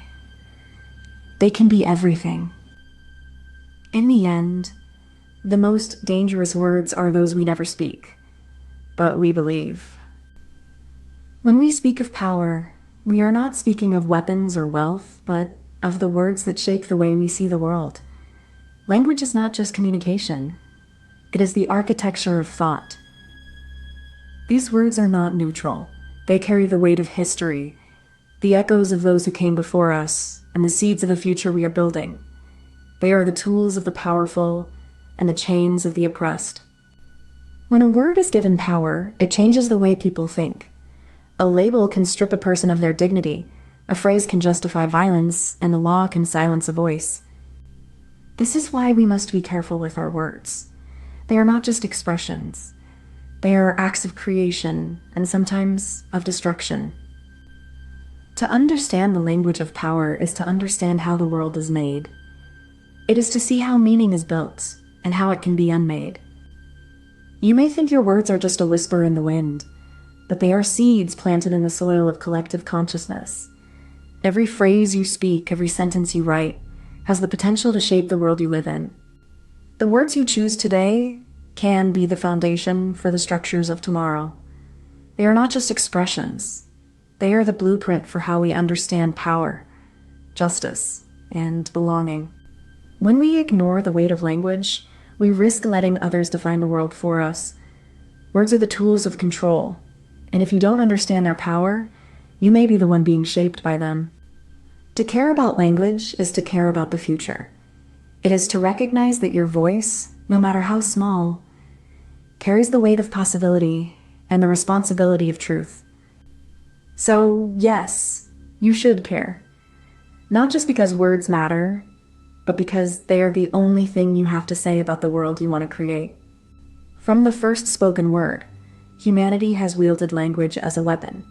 They can be everything. In the end, the most dangerous words are those we never speak, but we believe. When we speak of power, we are not speaking of weapons or wealth, but of the words that shape the way we see the world. Language is not just communication. It is the architecture of thought. These words are not neutral. They carry the weight of history, the echoes of those who came before us, and the seeds of the future we are building. They are the tools of the powerful and the chains of the oppressed. When a word is given power, it changes the way people think. A label can strip a person of their dignity, a phrase can justify violence, and the law can silence a voice. This is why we must be careful with our words. They are not just expressions. They are acts of creation, and sometimes of destruction. To understand the language of power is to understand how the world is made. It is to see how meaning is built, and how it can be unmade. You may think your words are just a whisper in the wind, but they are seeds planted in the soil of collective consciousness. Every phrase you speak, every sentence you write, has the potential to shape the world you live in. The words you choose today can be the foundation for the structures of tomorrow. They are not just expressions. They are the blueprint for how we understand power, justice, and belonging. When we ignore the weight of language, we risk letting others define the world for us. Words are the tools of control, and if you don't understand their power, you may be the one being shaped by them. To care about language is to care about the future. It is to recognize that your voice, no matter how small, carries the weight of possibility and the responsibility of truth. So, yes, you should care. Not just because words matter, but because they are the only thing you have to say about the world you want to create. From the first spoken word, humanity has wielded language as a weapon.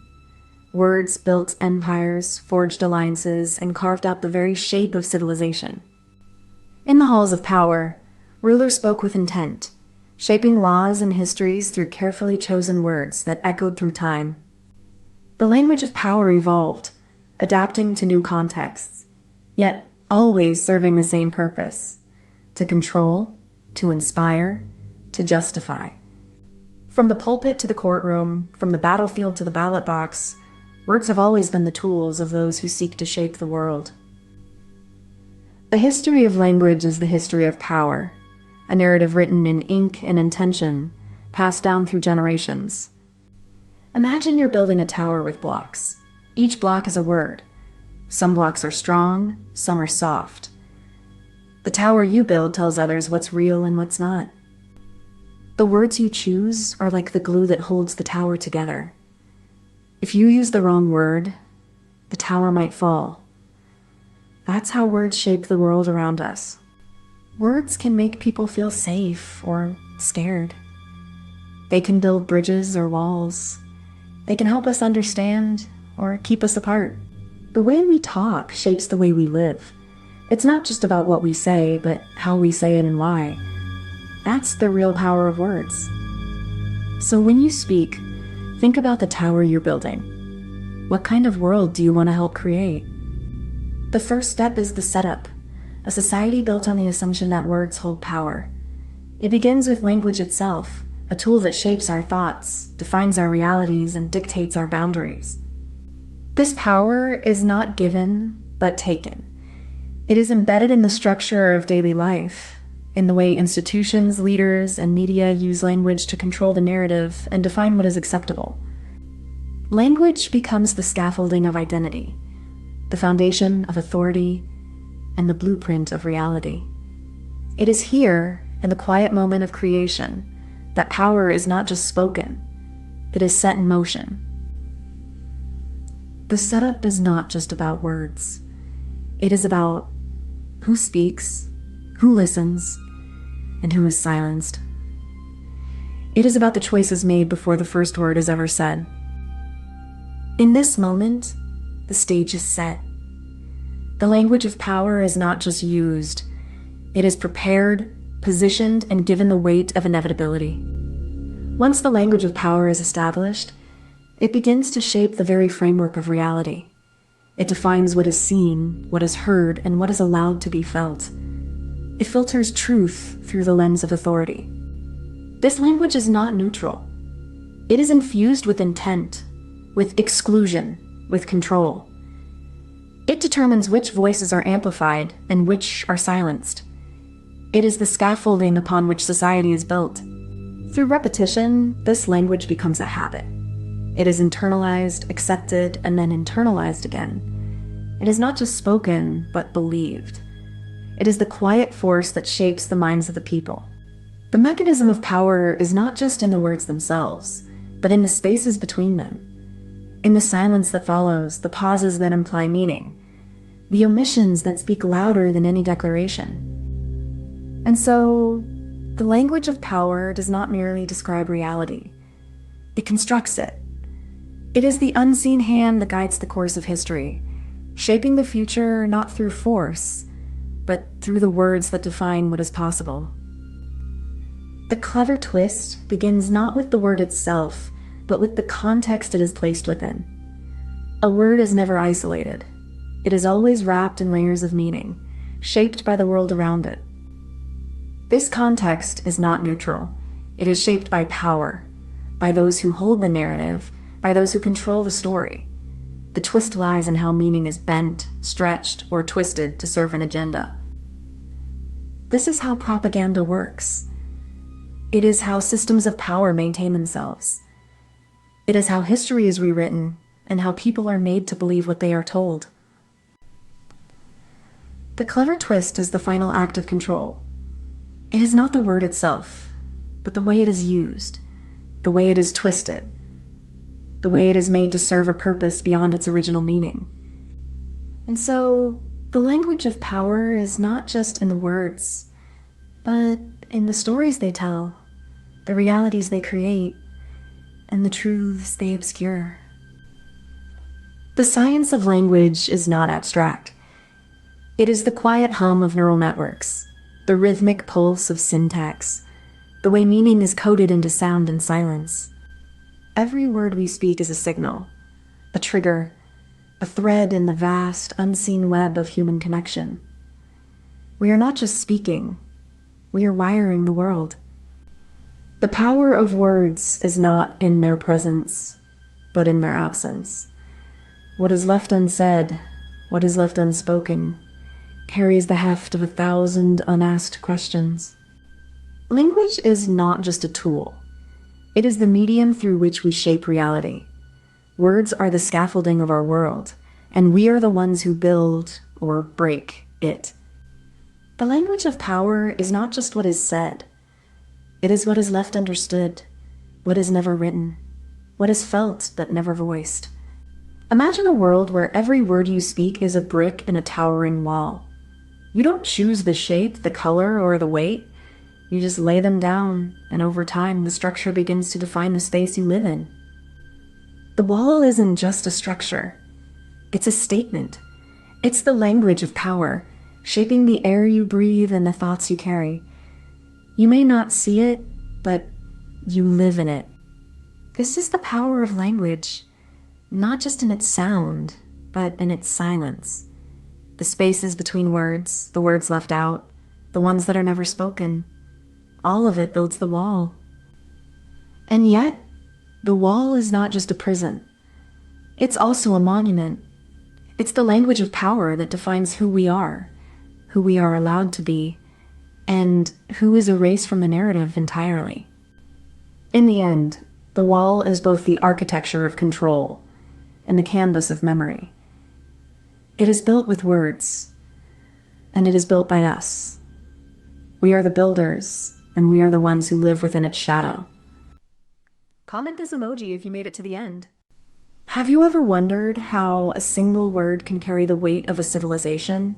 Words built empires, forged alliances, and carved out the very shape of civilization. In the halls of power, rulers spoke with intent, shaping laws and histories through carefully chosen words that echoed through time. The language of power evolved, adapting to new contexts, yet always serving the same purpose: to control, to inspire, to justify. From the pulpit to the courtroom, from the battlefield to the ballot box, words have always been the tools of those who seek to shape the world. The history of language is the history of power, a narrative written in ink and intention, passed down through generations. Imagine you're building a tower with blocks. Each block is a word. Some blocks are strong, some are soft. The tower you build tells others what's real and what's not. The words you choose are like the glue that holds the tower together. If you use the wrong word, the tower might fall. That's how words shape the world around us. Words can make people feel safe or scared. They can build bridges or walls. They can help us understand or keep us apart. The way we talk shapes the way we live. It's not just about what we say, but how we say it and why. That's the real power of words. So when you speak, think about the tower you're building. What kind of world do you want to help create? The first step is the setup, a society built on the assumption that words hold power. It begins with language itself, a tool that shapes our thoughts, defines our realities, and dictates our boundaries. This power is not given, but taken. It is embedded in the structure of daily life, in the way institutions, leaders, and media use language to control the narrative and define what is acceptable. Language becomes the scaffolding of identity, the foundation of authority, and the blueprint of reality. It is here, in the quiet moment of creation, that power is not just spoken, it is set in motion. The setup is not just about words. It is about who speaks, who listens, and who is silenced. It is about the choices made before the first word is ever said. In this moment, the stage is set. The language of power is not just used, it is prepared, positioned, and given the weight of inevitability. Once the language of power is established, it begins to shape the very framework of reality. It defines what is seen, what is heard, and what is allowed to be felt. It filters truth through the lens of authority. This language is not neutral. It is infused with intent, with exclusion, with control. It determines which voices are amplified and which are silenced. It is the scaffolding upon which society is built. Through repetition, this language becomes a habit. It is internalized, accepted, and then internalized again. It is not just spoken, but believed. It is the quiet force that shapes the minds of the people. The mechanism of power is not just in the words themselves, but in the spaces between them. In the silence that follows, the pauses that imply meaning, the omissions that speak louder than any declaration. And so, the language of power does not merely describe reality. It constructs it. It is the unseen hand that guides the course of history, shaping the future not through force, but through the words that define what is possible. The clever twist begins not with the word itself, but with the context it is placed within. A word is never isolated. It is always wrapped in layers of meaning, shaped by the world around it. This context is not neutral. It is shaped by power, by those who hold the narrative, by those who control the story. The twist lies in how meaning is bent, stretched, or twisted to serve an agenda. This is how propaganda works. It is how systems of power maintain themselves. It is how history is rewritten and how people are made to believe what they are told. The clever twist is the final act of control. It is not the word itself, but the way it is used, the way it is twisted, the way it is made to serve a purpose beyond its original meaning. And so, The language of power is not just in the words, but in the stories they tell, the realities they create, and the truths they obscure. The science of language is not abstract. It is the quiet hum of neural networks, the rhythmic pulse of syntax, the way meaning is coded into sound and silence. Every word we speak is a signal, a trigger, a thread in the vast, unseen web of human connection. We are not just speaking, we are wiring the world. The power of words is not in their presence, but in their absence. What is left unsaid, what is left unspoken, carries the heft of 1,000 unasked questions. Language is not just a tool. It is the medium through which we shape reality. Words are the scaffolding of our world, and we are the ones who build or break it. The language of power is not just what is said. It is what is left understood, what is never written, what is felt but never voiced. Imagine a world where every word you speak is a brick in a towering wall. You don't choose the shape, the color, or the weight. You just lay them down, and over time, the structure begins to define the space you live in. The wall isn't just a structure. It's a statement. It's the language of power, shaping the air you breathe and the thoughts you carry. You may not see it, but you live in it. This is the power of language, not just in its sound, but in its silence. The spaces between words, the words left out, the ones that are never spoken, all of it builds the wall. And yet, the wall is not just a prison. It's also a monument. It's the language of power that defines who we are allowed to be, and who is erased from the narrative entirely. In the end, the wall is both the architecture of control and the canvas of memory. It is built with words, and it is built by us. We are the builders, and we are the ones who live within its shadow. Comment this emoji if you made it to the end. Have you ever wondered how a single word can carry the weight of a civilization,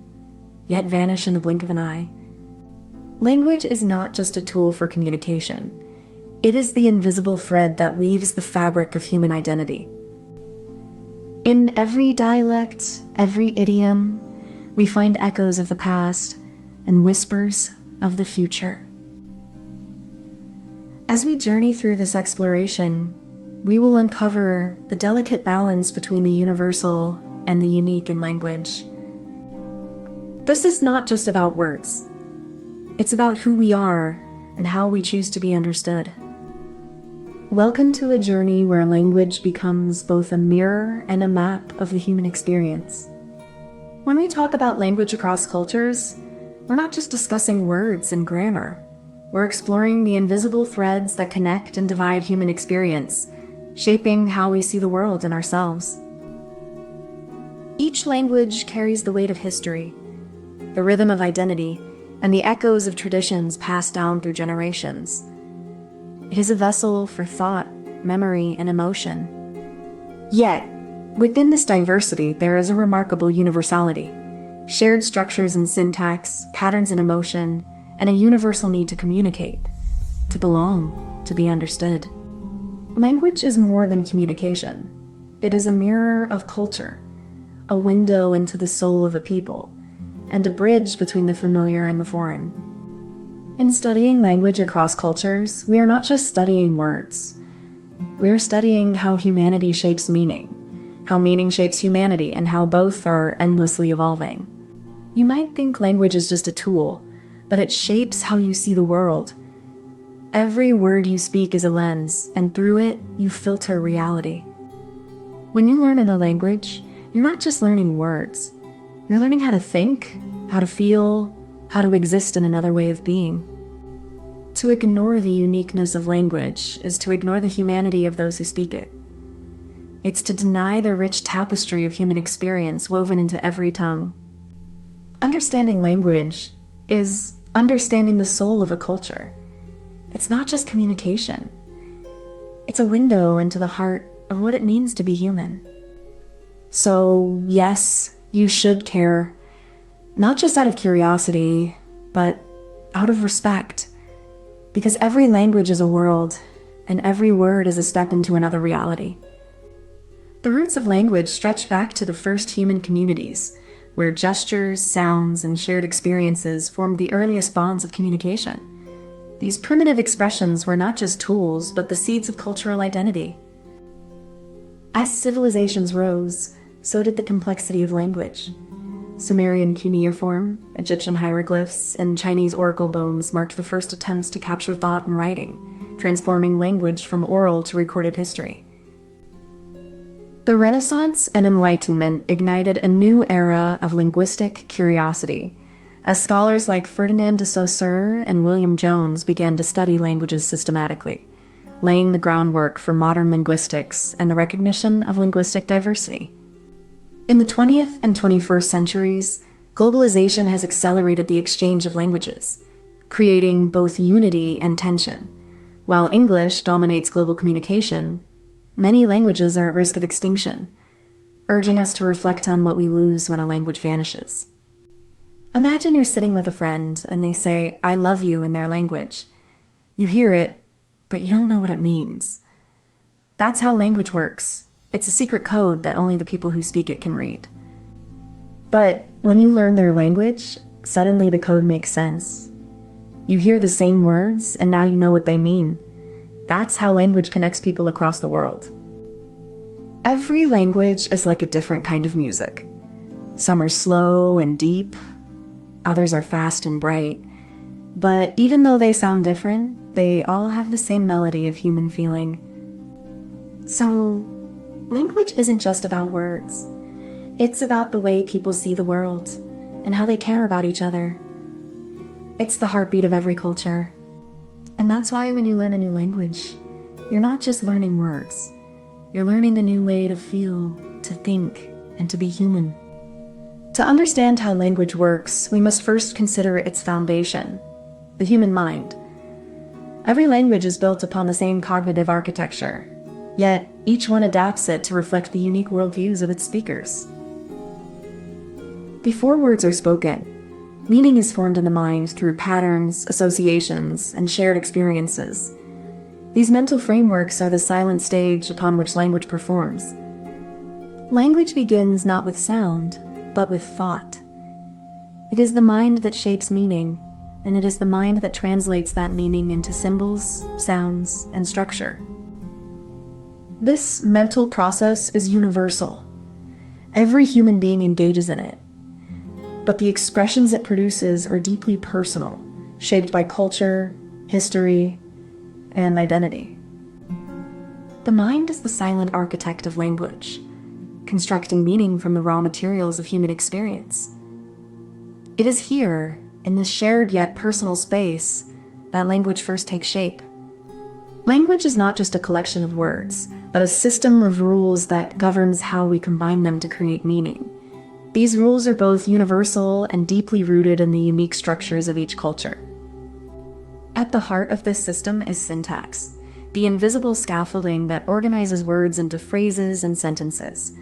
yet vanish in the blink of an eye? Language is not just a tool for communication. It is the invisible thread that weaves the fabric of human identity. In every dialect, every idiom, we find echoes of the past and whispers of the future. As we journey through this exploration, we will uncover the delicate balance between the universal and the unique in language. This is not just about words. It's about who we are and how we choose to be understood. Welcome to a journey where language becomes both a mirror and a map of the human experience. When we talk about language across cultures, we're not just discussing words and grammar. We're exploring the invisible threads that connect and divide human experience, shaping how we see the world and ourselves. Each language carries the weight of history, the rhythm of identity, and the echoes of traditions passed down through generations. It is a vessel for thought, memory, and emotion. Yet, within this diversity, there is a remarkable universality. Shared structures and syntax, patterns in emotion, and a universal need to communicate, to belong, to be understood. Language is more than communication. It is a mirror of culture, a window into the soul of a people, and a bridge between the familiar and the foreign. In studying language across cultures, we are not just studying words. We are studying how humanity shapes meaning, how meaning shapes humanity, and how both are endlessly evolving. You might think language is just a tool, but it shapes how you see the world. Every word you speak is a lens, and through it, you filter reality. When you learn a language, you're not just learning words. You're learning how to think, how to feel, how to exist in another way of being. To ignore the uniqueness of language is to ignore the humanity of those who speak it. It's to deny the rich tapestry of human experience woven into every tongue. Understanding language is understanding the soul of a culture. It's not just communication. It's a window into the heart of what it means to be human. So, yes, you should care. Not just out of curiosity, but out of respect. Because every language is a world, and every word is a step into another reality. The roots of language stretch back to the first human communities, where gestures, sounds, and shared experiences formed the earliest bonds of communication. These primitive expressions were not just tools, but the seeds of cultural identity. As civilizations rose, so did the complexity of language. Sumerian cuneiform, Egyptian hieroglyphs, and Chinese oracle bones marked the first attempts to capture thought in writing, transforming language from oral to recorded history. The Renaissance and Enlightenment ignited a new era of linguistic curiosity, as scholars like Ferdinand de Saussure and William Jones began to study languages systematically, laying the groundwork for modern linguistics and the recognition of linguistic diversity. In the 20th and 21st centuries, globalization has accelerated the exchange of languages, creating both unity and tension. While English dominates global communication, many languages are at risk of extinction, urging us to reflect on what we lose when a language vanishes. Imagine you're sitting with a friend and they say, "I love you" in their language. You hear it, but you don't know what it means. That's how language works. It's a secret code that only the people who speak it can read. But when you learn their language, suddenly the code makes sense. You hear the same words, and now you know what they mean. That's how language connects people across the world. Every language is like a different kind of music. Some are slow and deep, others are fast and bright. But even though they sound different, they all have the same melody of human feeling. So, language isn't just about words. It's about the way people see the world and how they care about each other. It's the heartbeat of every culture. And that's why when you learn a new language, you're not just learning words. You're learning a new way to feel, to think, and to be human. To understand how language works, we must first consider its foundation, the human mind. Every language is built upon the same cognitive architecture, yet each one adapts it to reflect the unique worldviews of its speakers. Before words are spoken, meaning is formed in the mind through patterns, associations, and shared experiences. These mental frameworks are the silent stage upon which language performs. Language begins not with sound, but with thought. It is the mind that shapes meaning, and it is the mind that translates that meaning into symbols, sounds, and structure. This mental process is universal. Every human being engages in it. But the expressions it produces are deeply personal, shaped by culture, history, and identity. The mind is the silent architect of language, constructing meaning from the raw materials of human experience. It is here, in this shared yet personal space, that language first takes shape. Language is not just a collection of words, but a system of rules that governs how we combine them to create meaning. These rules are both universal and deeply rooted in the unique structures of each culture. At the heart of this system is syntax, the invisible scaffolding that organizes words into phrases and sentences.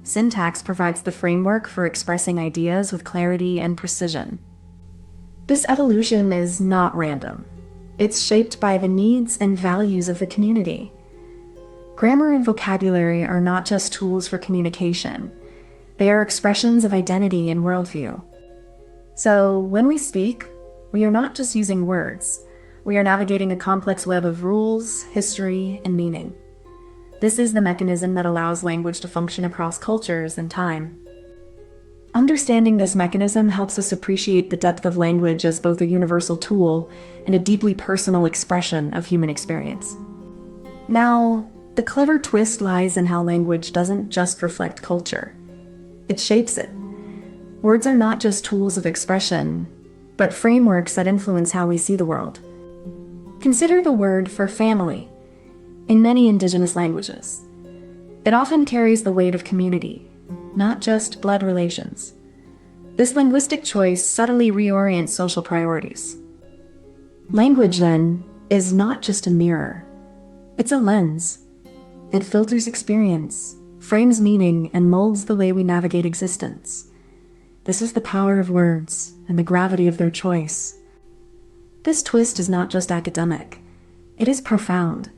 Syntax provides the framework for expressing ideas with clarity and precision. This evolution is not random. It's shaped by the needs and values of the community. Grammar and vocabulary are not just tools for communication. They are expressions of identity and worldview. So when we speak, we are not just using words. We are navigating a complex web of rules, history, and meaning. This is the mechanism that allows language to function across cultures and time. Understanding this mechanism helps us appreciate the depth of language as both a universal tool and a deeply personal expression of human experience. Now, the clever twist lies in how language doesn't just reflect culture. It shapes it. Words are not just tools of expression, but frameworks that influence how we see the world. Consider the word for family in many indigenous languages. It often carries the weight of community, not just blood relations. This linguistic choice subtly reorients social priorities. Language, then, is not just a mirror. It's a lens. It filters experience, frames meaning, and molds the way we navigate existence. This is the power of words and the gravity of their choice. This twist is not just academic. It is profound.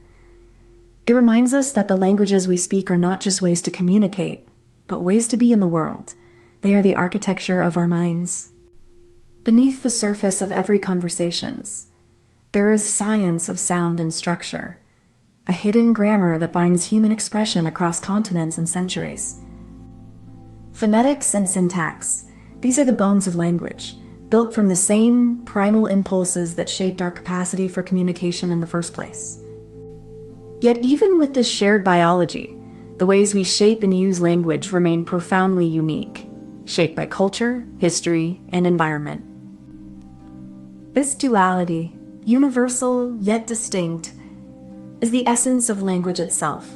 It reminds us that the languages we speak are not just ways to communicate, but ways to be in the world. They are the architecture of our minds. Beneath the surface of every conversation, there is science of sound and structure, a hidden grammar that binds human expression across continents and centuries. Phonetics and syntax, these are the bones of language, built from the same primal impulses that shaped our capacity for communication in the first place. Yet even with this shared biology, the ways we shape and use language remain profoundly unique, shaped by culture, history, and environment. This duality, universal yet distinct, is the essence of language itself,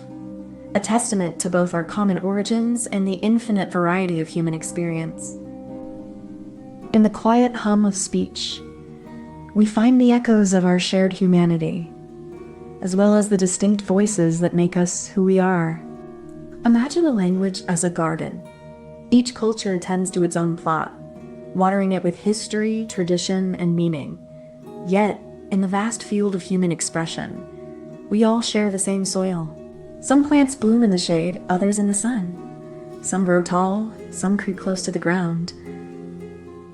a testament to both our common origins and the infinite variety of human experience. In the quiet hum of speech, we find the echoes of our shared humanity, as well as the distinct voices that make us who we are. Imagine a language as a garden. Each culture tends to its own plot, watering it with history, tradition, and meaning. Yet, in the vast field of human expression, we all share the same soil. Some plants bloom in the shade, others in the sun. Some grow tall, some creep close to the ground.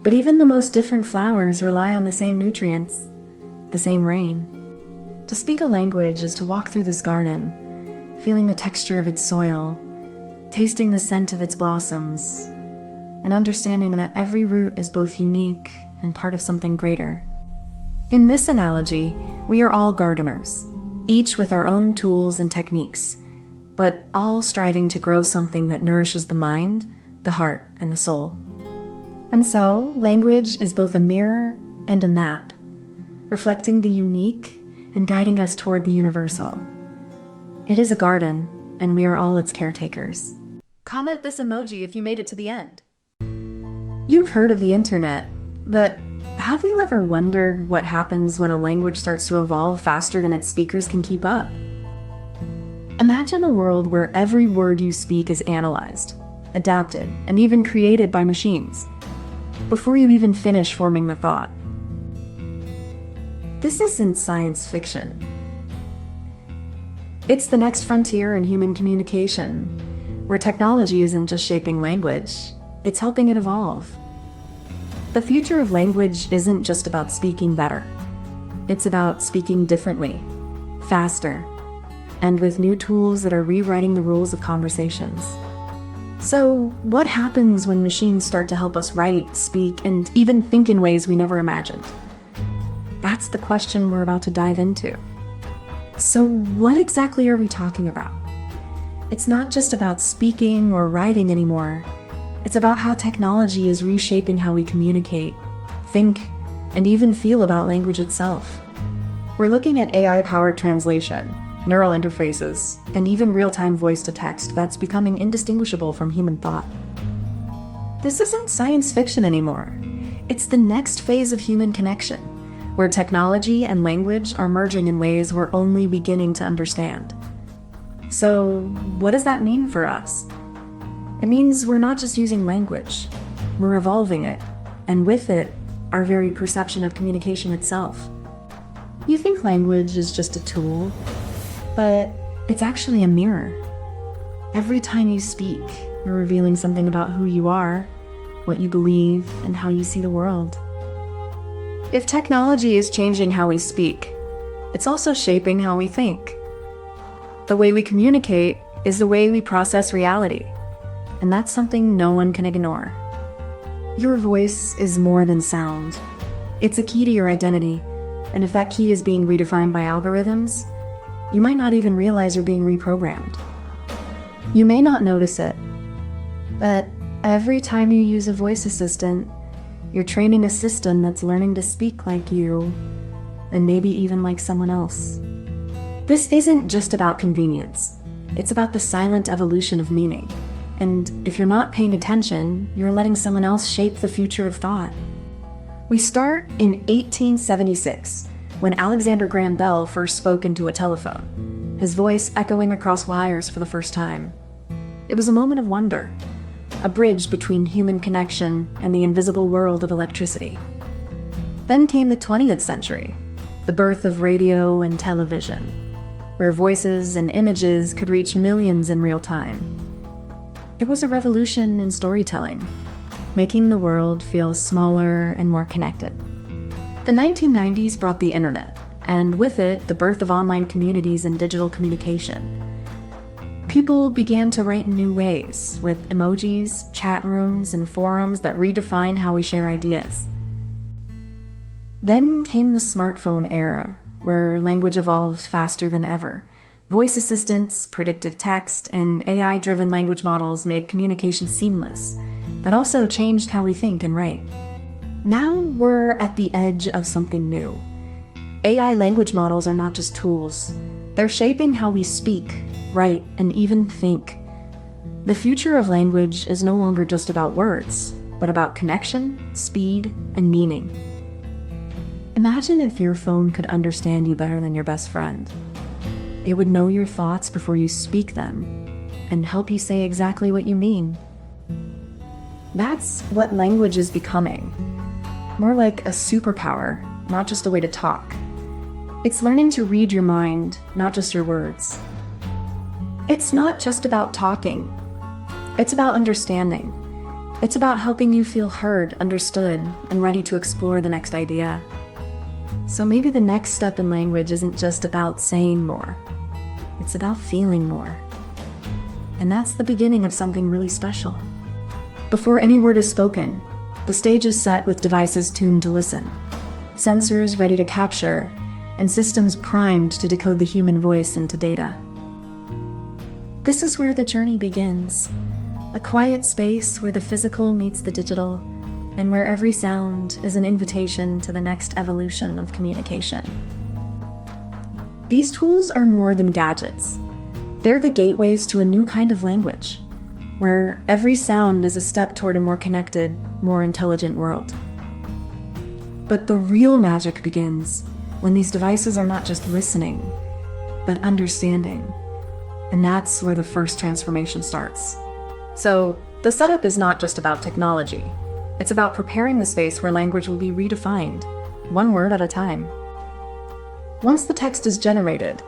But even the most different flowers rely on the same nutrients, the same rain. To speak a language is to walk through this garden, feeling the texture of its soil, tasting the scent of its blossoms, and understanding that every root is both unique and part of something greater. In this analogy, we are all gardeners, each with our own tools and techniques, but all striving to grow something that nourishes the mind, the heart, and the soul. And so, language is both a mirror and a map, reflecting the unique and guiding us toward the universal. It is a garden, and we are all its caretakers. Comment this emoji if you made it to the end. You've heard of the internet, but have you ever wondered what happens when a language starts to evolve faster than its speakers can keep up? Imagine a world where every word you speak is analyzed, adapted, and even created by machines, before you even finish forming the thought. This isn't science fiction. It's the next frontier in human communication, where technology isn't just shaping language, it's helping it evolve. The future of language isn't just about speaking better. It's about speaking differently, faster, and with new tools that are rewriting the rules of conversations. So, what happens when machines start to help us write, speak, and even think in ways we never imagined? That's the question we're about to dive into. So, what exactly are we talking about? It's not just about speaking or writing anymore. It's about how technology is reshaping how we communicate, think, and even feel about language itself. We're looking at AI-powered translation, neural interfaces, and even real-time voice-to-text that's becoming indistinguishable from human thought. This isn't science fiction anymore. It's the next phase of human connection, where technology and language are merging in ways we're only beginning to understand. So, what does that mean for us? It means we're not just using language, we're evolving it, and with it, our very perception of communication itself. You think language is just a tool, but it's actually a mirror. Every time you speak, you're revealing something about who you are, what you believe, and how you see the world. If technology is changing how we speak, it's also shaping how we think. The way we communicate is the way we process reality, and that's something no one can ignore. Your voice is more than sound. It's a key to your identity, and if that key is being redefined by algorithms, you might not even realize you're being reprogrammed. You may not notice it, but every time you use a voice assistant, you're training a system that's learning to speak like you, and maybe even like someone else. This isn't just about convenience. It's about the silent evolution of meaning. And if you're not paying attention, you're letting someone else shape the future of thought. We start in 1876, when Alexander Graham Bell first spoke into a telephone, his voice echoing across wires for the first time. It was a moment of wonder. a bridge between human connection and the invisible world of electricity. Then came the 20th century, the birth of radio and television, where voices and images could reach millions in real time. It was a revolution in storytelling, making the world feel smaller and more connected. The 1990s brought the internet, and with it, the birth of online communities and digital communication. People began to write in new ways, with emojis, chat rooms, and forums that redefine how we share ideas. Then came the smartphone era, where language evolved faster than ever. Voice assistants, predictive text, and AI-driven language models made communication seamless, but also changed how we think and write. Now we're at the edge of something new. AI language models are not just tools. They're shaping how we speak, write, and even think. The future of language is no longer just about words, but about connection, speed, and meaning. Imagine if your phone could understand you better than your best friend. It would know your thoughts before you speak them, and help you say exactly what you mean. That's what language is becoming. More like a superpower, not just a way to talk. It's learning to read your mind, not just your words. It's not just about talking. It's about understanding. It's about helping you feel heard, understood, and ready to explore the next idea. So maybe the next step in language isn't just about saying more. It's about feeling more. And that's the beginning of something really special. Before any word is spoken, the stage is set with devices tuned to listen, sensors ready to capture, and systems primed to decode the human voice into data. This is where the journey begins, a quiet space where the physical meets the digital, and where every sound is an invitation to the next evolution of communication. These tools are more than gadgets. They're the gateways to a new kind of language, where every sound is a step toward a more connected, more intelligent world. But the real magic begins when these devices are not just listening, but understanding. And that's where the first transformation starts. So, the setup is not just about technology. It's about preparing the space where language will be redefined, one word at a time. Once the text is generated,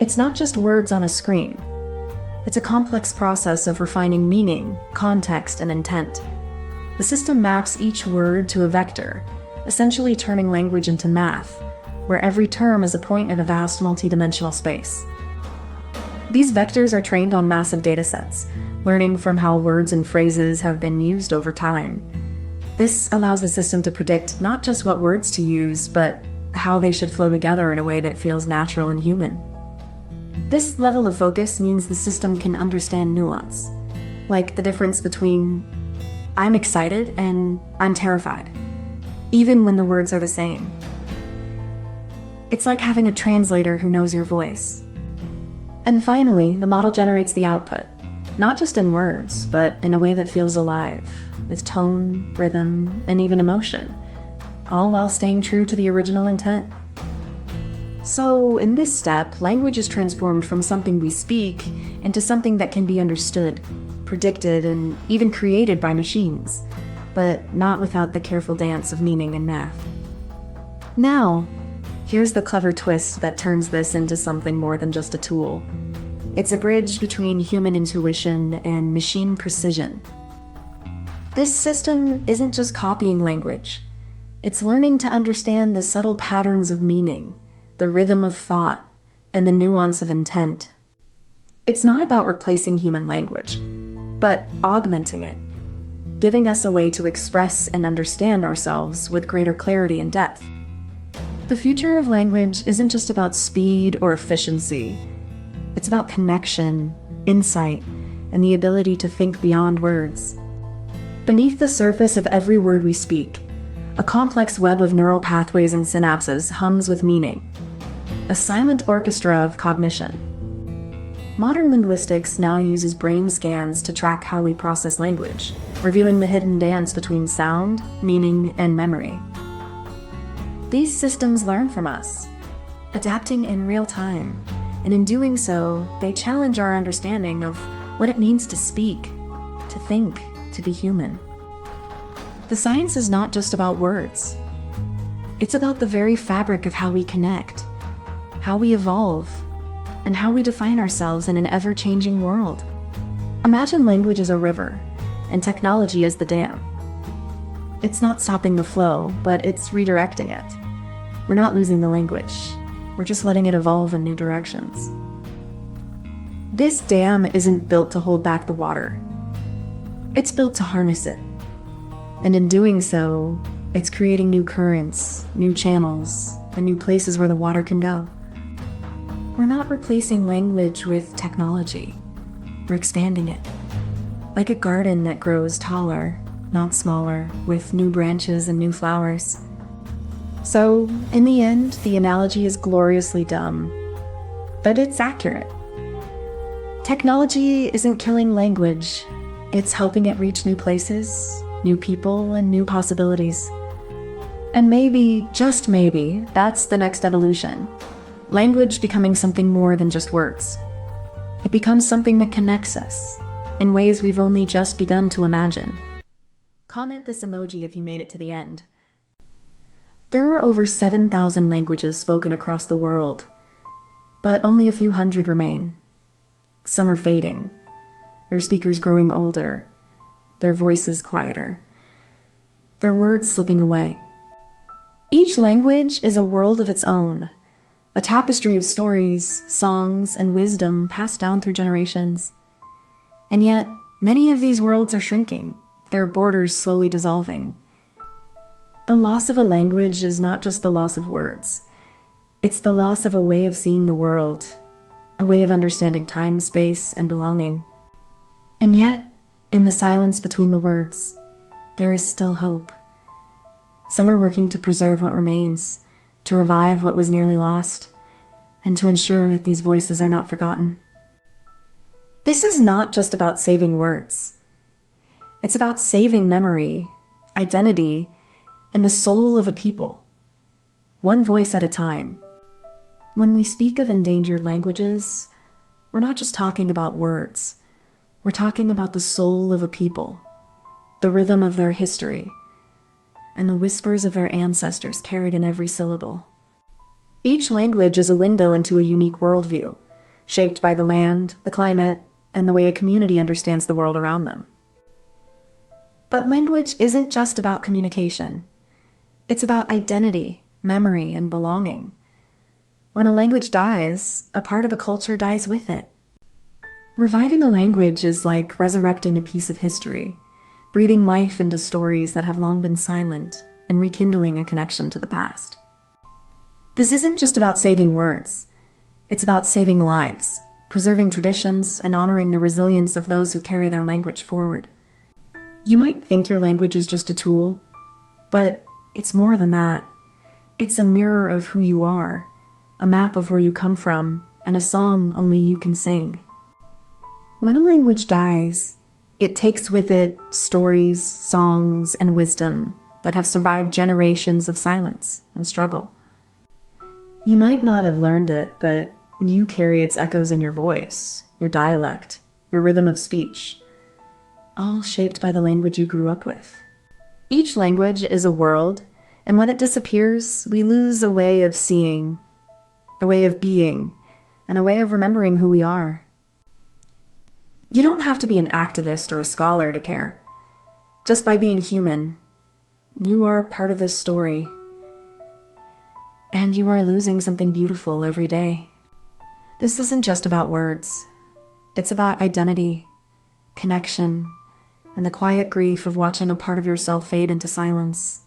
it's not just words on a screen. It's a complex process of refining meaning, context, and intent. The system maps each word to a vector, essentially turning language into math, where every term is a point in a vast multidimensional space. These vectors are trained on massive datasets, learning from how words and phrases have been used over time. This allows the system to predict not just what words to use, but how they should flow together in a way that feels natural and human. This level of focus means the system can understand nuance, like the difference between I'm excited and I'm terrified, even when the words are the same. It's like having a translator who knows your voice. And finally, the model generates the output, not just in words, but in a way that feels alive, with tone, rhythm, and even emotion, all while staying true to the original intent. So, in this step, language is transformed from something we speak into something that can be understood, predicted, and even created by machines, but not without the careful dance of meaning and math. Now, here's the clever twist that turns this into something more than just a tool. It's a bridge between human intuition and machine precision. This system isn't just copying language. It's learning to understand the subtle patterns of meaning, the rhythm of thought, and the nuance of intent. It's not about replacing human language, but augmenting it, giving us a way to express and understand ourselves with greater clarity and depth. The future of language isn't just about speed or efficiency. It's about connection, insight, and the ability to think beyond words. Beneath the surface of every word we speak, a complex web of neural pathways and synapses hums with meaning, a silent orchestra of cognition. Modern linguistics now uses brain scans to track how we process language, revealing the hidden dance between sound, meaning, and memory. These systems learn from us, adapting in real time, and in doing so, they challenge our understanding of what it means to speak, to think, to be human. The science is not just about words. It's about the very fabric of how we connect, how we evolve, and how we define ourselves in an ever-changing world. Imagine language as a river, and technology as the dam. It's not stopping the flow, but it's redirecting it. We're not losing the language. We're just letting it evolve in new directions. This dam isn't built to hold back the water. It's built to harness it. And in doing so, it's creating new currents, new channels, and new places where the water can go. We're not replacing language with technology. We're expanding it. Like a garden that grows taller, not smaller, with new branches and new flowers. So, in the end, the analogy is gloriously dumb, but it's accurate. Technology isn't killing language. It's helping it reach new places, new people, and new possibilities. And maybe, just maybe, that's the next evolution. Language becoming something more than just words. It becomes something that connects us in ways we've only just begun to imagine. Comment this emoji if you made it to the end. There are over 7,000 languages spoken across the world, but only a few hundred remain. Some are fading, their speakers growing older, their voices quieter, their words slipping away. Each language is a world of its own, a tapestry of stories, songs, and wisdom passed down through generations. And yet, many of these worlds are shrinking, their borders slowly dissolving. The loss of a language is not just the loss of words. It's the loss of a way of seeing the world, a way of understanding time, space, and belonging. And yet, in the silence between the words, there is still hope. Some are working to preserve what remains, to revive what was nearly lost, and to ensure that these voices are not forgotten. This is not just about saving words. It's about saving memory, identity, and the soul of a people, one voice at a time. When we speak of endangered languages, we're not just talking about words. We're talking about the soul of a people, the rhythm of their history, and the whispers of their ancestors carried in every syllable. Each language is a window into a unique worldview, shaped by the land, the climate, and the way a community understands the world around them. But language isn't just about communication. It's about identity, memory, and belonging. When a language dies, a part of a culture dies with it. Reviving a language is like resurrecting a piece of history, breathing life into stories that have long been silent, and rekindling a connection to the past. This isn't just about saving words. It's about saving lives, preserving traditions, and honoring the resilience of those who carry their language forward. You might think your language is just a tool, but it's more than that. It's a mirror of who you are, a map of where you come from, and a song only you can sing. When a language dies, it takes with it stories, songs, and wisdom that have survived generations of silence and struggle. You might not have learned it, but you carry its echoes in your voice, your dialect, your rhythm of speech, all shaped by the language you grew up with. Each language is a world, and when it disappears, we lose a way of seeing, a way of being, and a way of remembering who we are. You don't have to be an activist or a scholar to care. Just by being human, you are part of this story. And you are losing something beautiful every day. This isn't just about words. It's about identity, connection, and the quiet grief of watching a part of yourself fade into silence.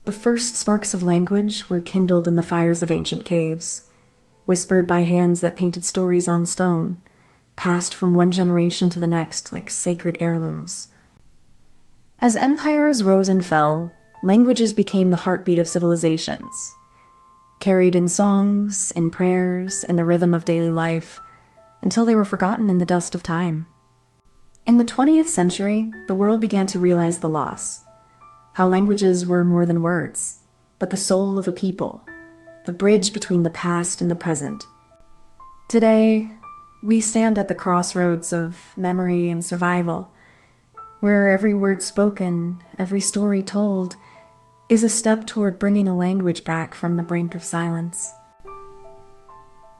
The first sparks of language were kindled in the fires of ancient caves, whispered by hands that painted stories on stone, passed from one generation to the next like sacred heirlooms. As empires rose and fell, languages became the heartbeat of civilizations, carried in songs, in prayers, in the rhythm of daily life, until they were forgotten in the dust of time. In the 20th century, the world began to realize the loss, how languages were more than words, but the soul of a people, the bridge between the past and the present. Today, we stand at the crossroads of memory and survival. where every word spoken, every story told, is a step toward bringing a language back from the brink of silence.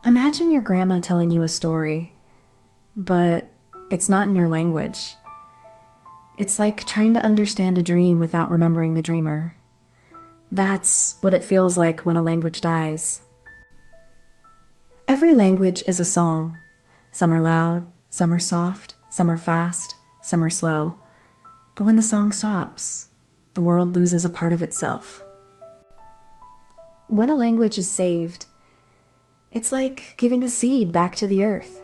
Imagine your grandma telling you a story, but it's not in your language. It's like trying to understand a dream without remembering the dreamer. That's what it feels like when a language dies. Every language is a song. Some are loud, some are soft, some are fast, some are slow. But when the song stops, the world loses a part of itself. When a language is saved, it's like giving a seed back to the earth.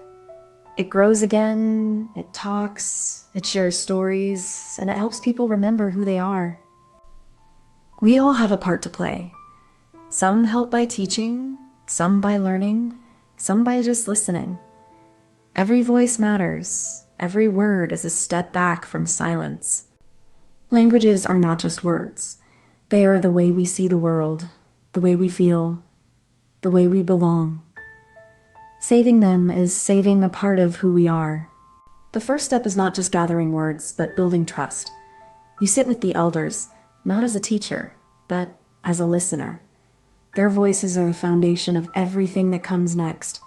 It grows again, it talks, it shares stories, and it helps people remember who they are. We all have a part to play. Some help by teaching, some by learning, some by just listening. Every voice matters. Every word is a step back from silence. Languages are not just words. They are the way we see the world, the way we feel, the way we belong. Saving them is saving a part of who we are. The first step is not just gathering words, but building trust. You sit with the elders, not as a teacher, but as a listener. Their voices are the foundation of everything that comes next.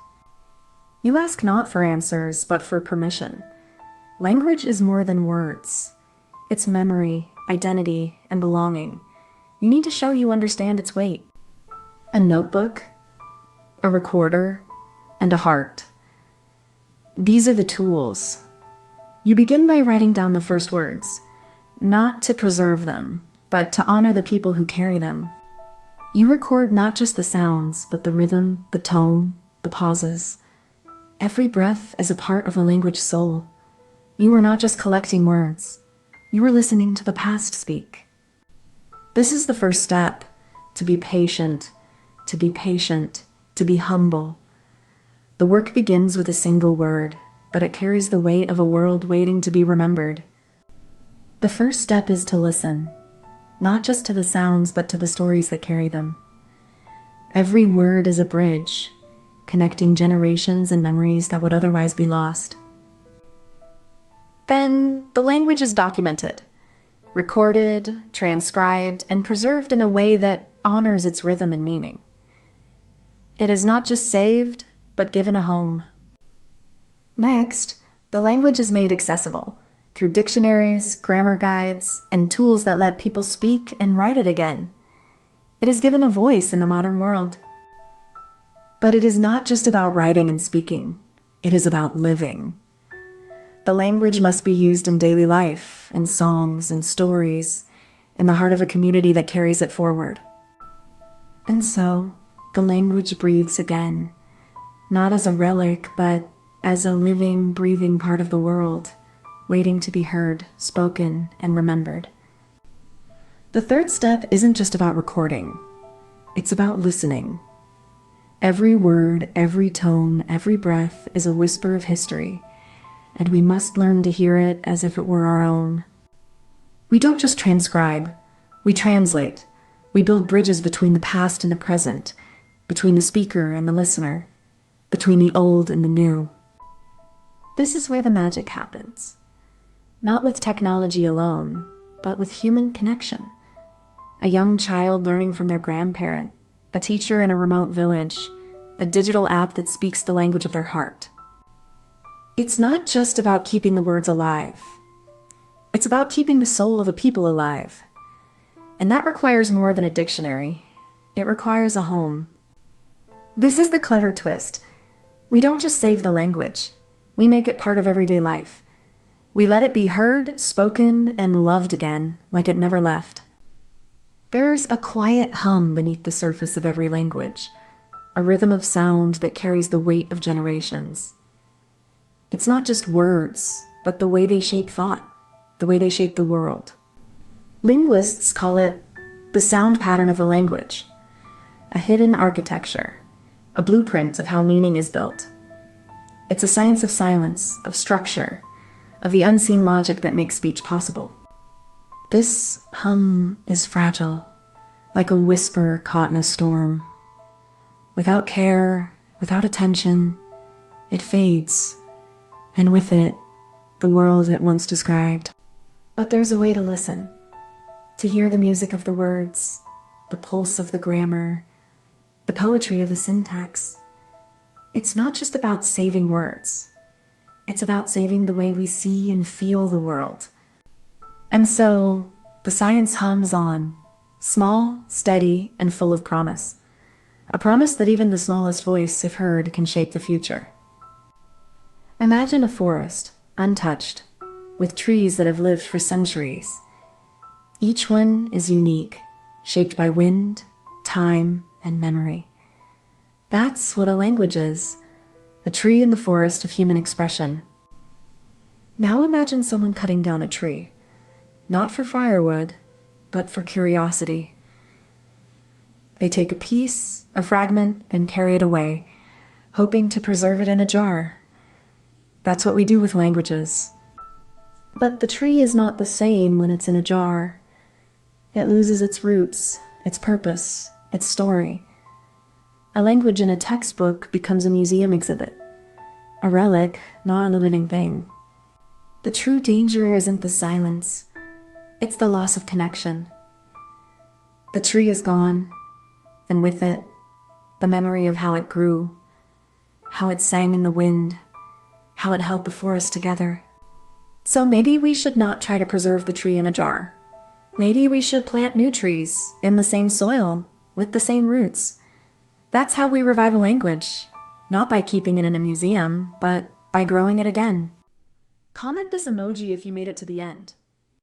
You ask not for answers, but for permission. Language is more than words. It's memory, identity, and belonging. You need to show you understand its weight. A notebook, a recorder, and a heart. These are the tools. You begin by writing down the first words, not to preserve them, but to honor the people who carry them. You record not just the sounds, but the rhythm, the tone, the pauses. Every breath is a part of a language soul. You are not just collecting words. You are listening to the past speak. This is the first step, to be patient, to be patient, to be humble. The work begins with a single word, but it carries the weight of a world waiting to be remembered. The first step is to listen, not just to the sounds, but to the stories that carry them. Every word is a bridge, connecting generations and memories that would otherwise be lost. Then the language is documented, recorded, transcribed, and preserved in a way that honors its rhythm and meaning. It is not just saved, but given a home. Next, the language is made accessible through dictionaries, grammar guides, and tools that let people speak and write it again. It is given a voice in the modern world. But it is not just about writing and speaking. It is about living. The language must be used in daily life, in songs and stories, in the heart of a community that carries it forward. And so, the language breathes again, not as a relic, but as a living, breathing part of the world, waiting to be heard, spoken, and remembered. The third step isn't just about recording. It's about listening. Every word, every tone, every breath is a whisper of history, and we must learn to hear it as if it were our own. We don't just transcribe, we translate. We build bridges between the past and the present, between the speaker and the listener, between the old and the new. This is where the magic happens. Not with technology alone, but with human connection. A young child learning from their grandparent, a teacher in a remote village, a digital app that speaks the language of their heart. It's not just about keeping the words alive. It's about keeping the soul of a people alive. And that requires more than a dictionary. It requires a home. This is the clever twist. We don't just save the language. We make it part of everyday life. We let it be heard, spoken, and loved again, like it never left. There's a quiet hum beneath the surface of every language, a rhythm of sound that carries the weight of generations. It's not just words, but the way they shape thought, the way they shape the world. Linguists call it the sound pattern of a language, a hidden architecture, a blueprint of how meaning is built. It's a science of silence, of structure, of the unseen logic that makes speech possible. This hum is fragile, like a whisper caught in a storm. Without care, without attention, it fades, and with it, the world it once described. But there's a way to listen, to hear the music of the words, the pulse of the grammar, the poetry of the syntax. It's not just about saving words. It's about saving the way we see and feel the world. And so, the science hums on, small, steady, and full of promise. A promise that even the smallest voice, if heard, can shape the future. Imagine a forest, untouched, with trees that have lived for centuries. Each one is unique, shaped by wind, time, and memory. That's what a language is, a tree in the forest of human expression. Now imagine someone cutting down a tree, not for firewood, but for curiosity. They take a piece, a fragment, and carry it away, hoping to preserve it in a jar. That's what we do with languages. But the tree is not the same when it's in a jar. It loses its roots, its purpose, its story. A language in a textbook becomes a museum exhibit, a relic, not a living thing. The true danger isn't the silence, it's the loss of connection. The tree is gone, and with it, the memory of how it grew, how it sang in the wind, how it held the forest together. So maybe we should not try to preserve the tree in a jar. Maybe we should plant new trees in the same soil, with the same roots. That's how we revive a language, not by keeping it in a museum, but by growing it again. Comment this emoji if you made it to the end.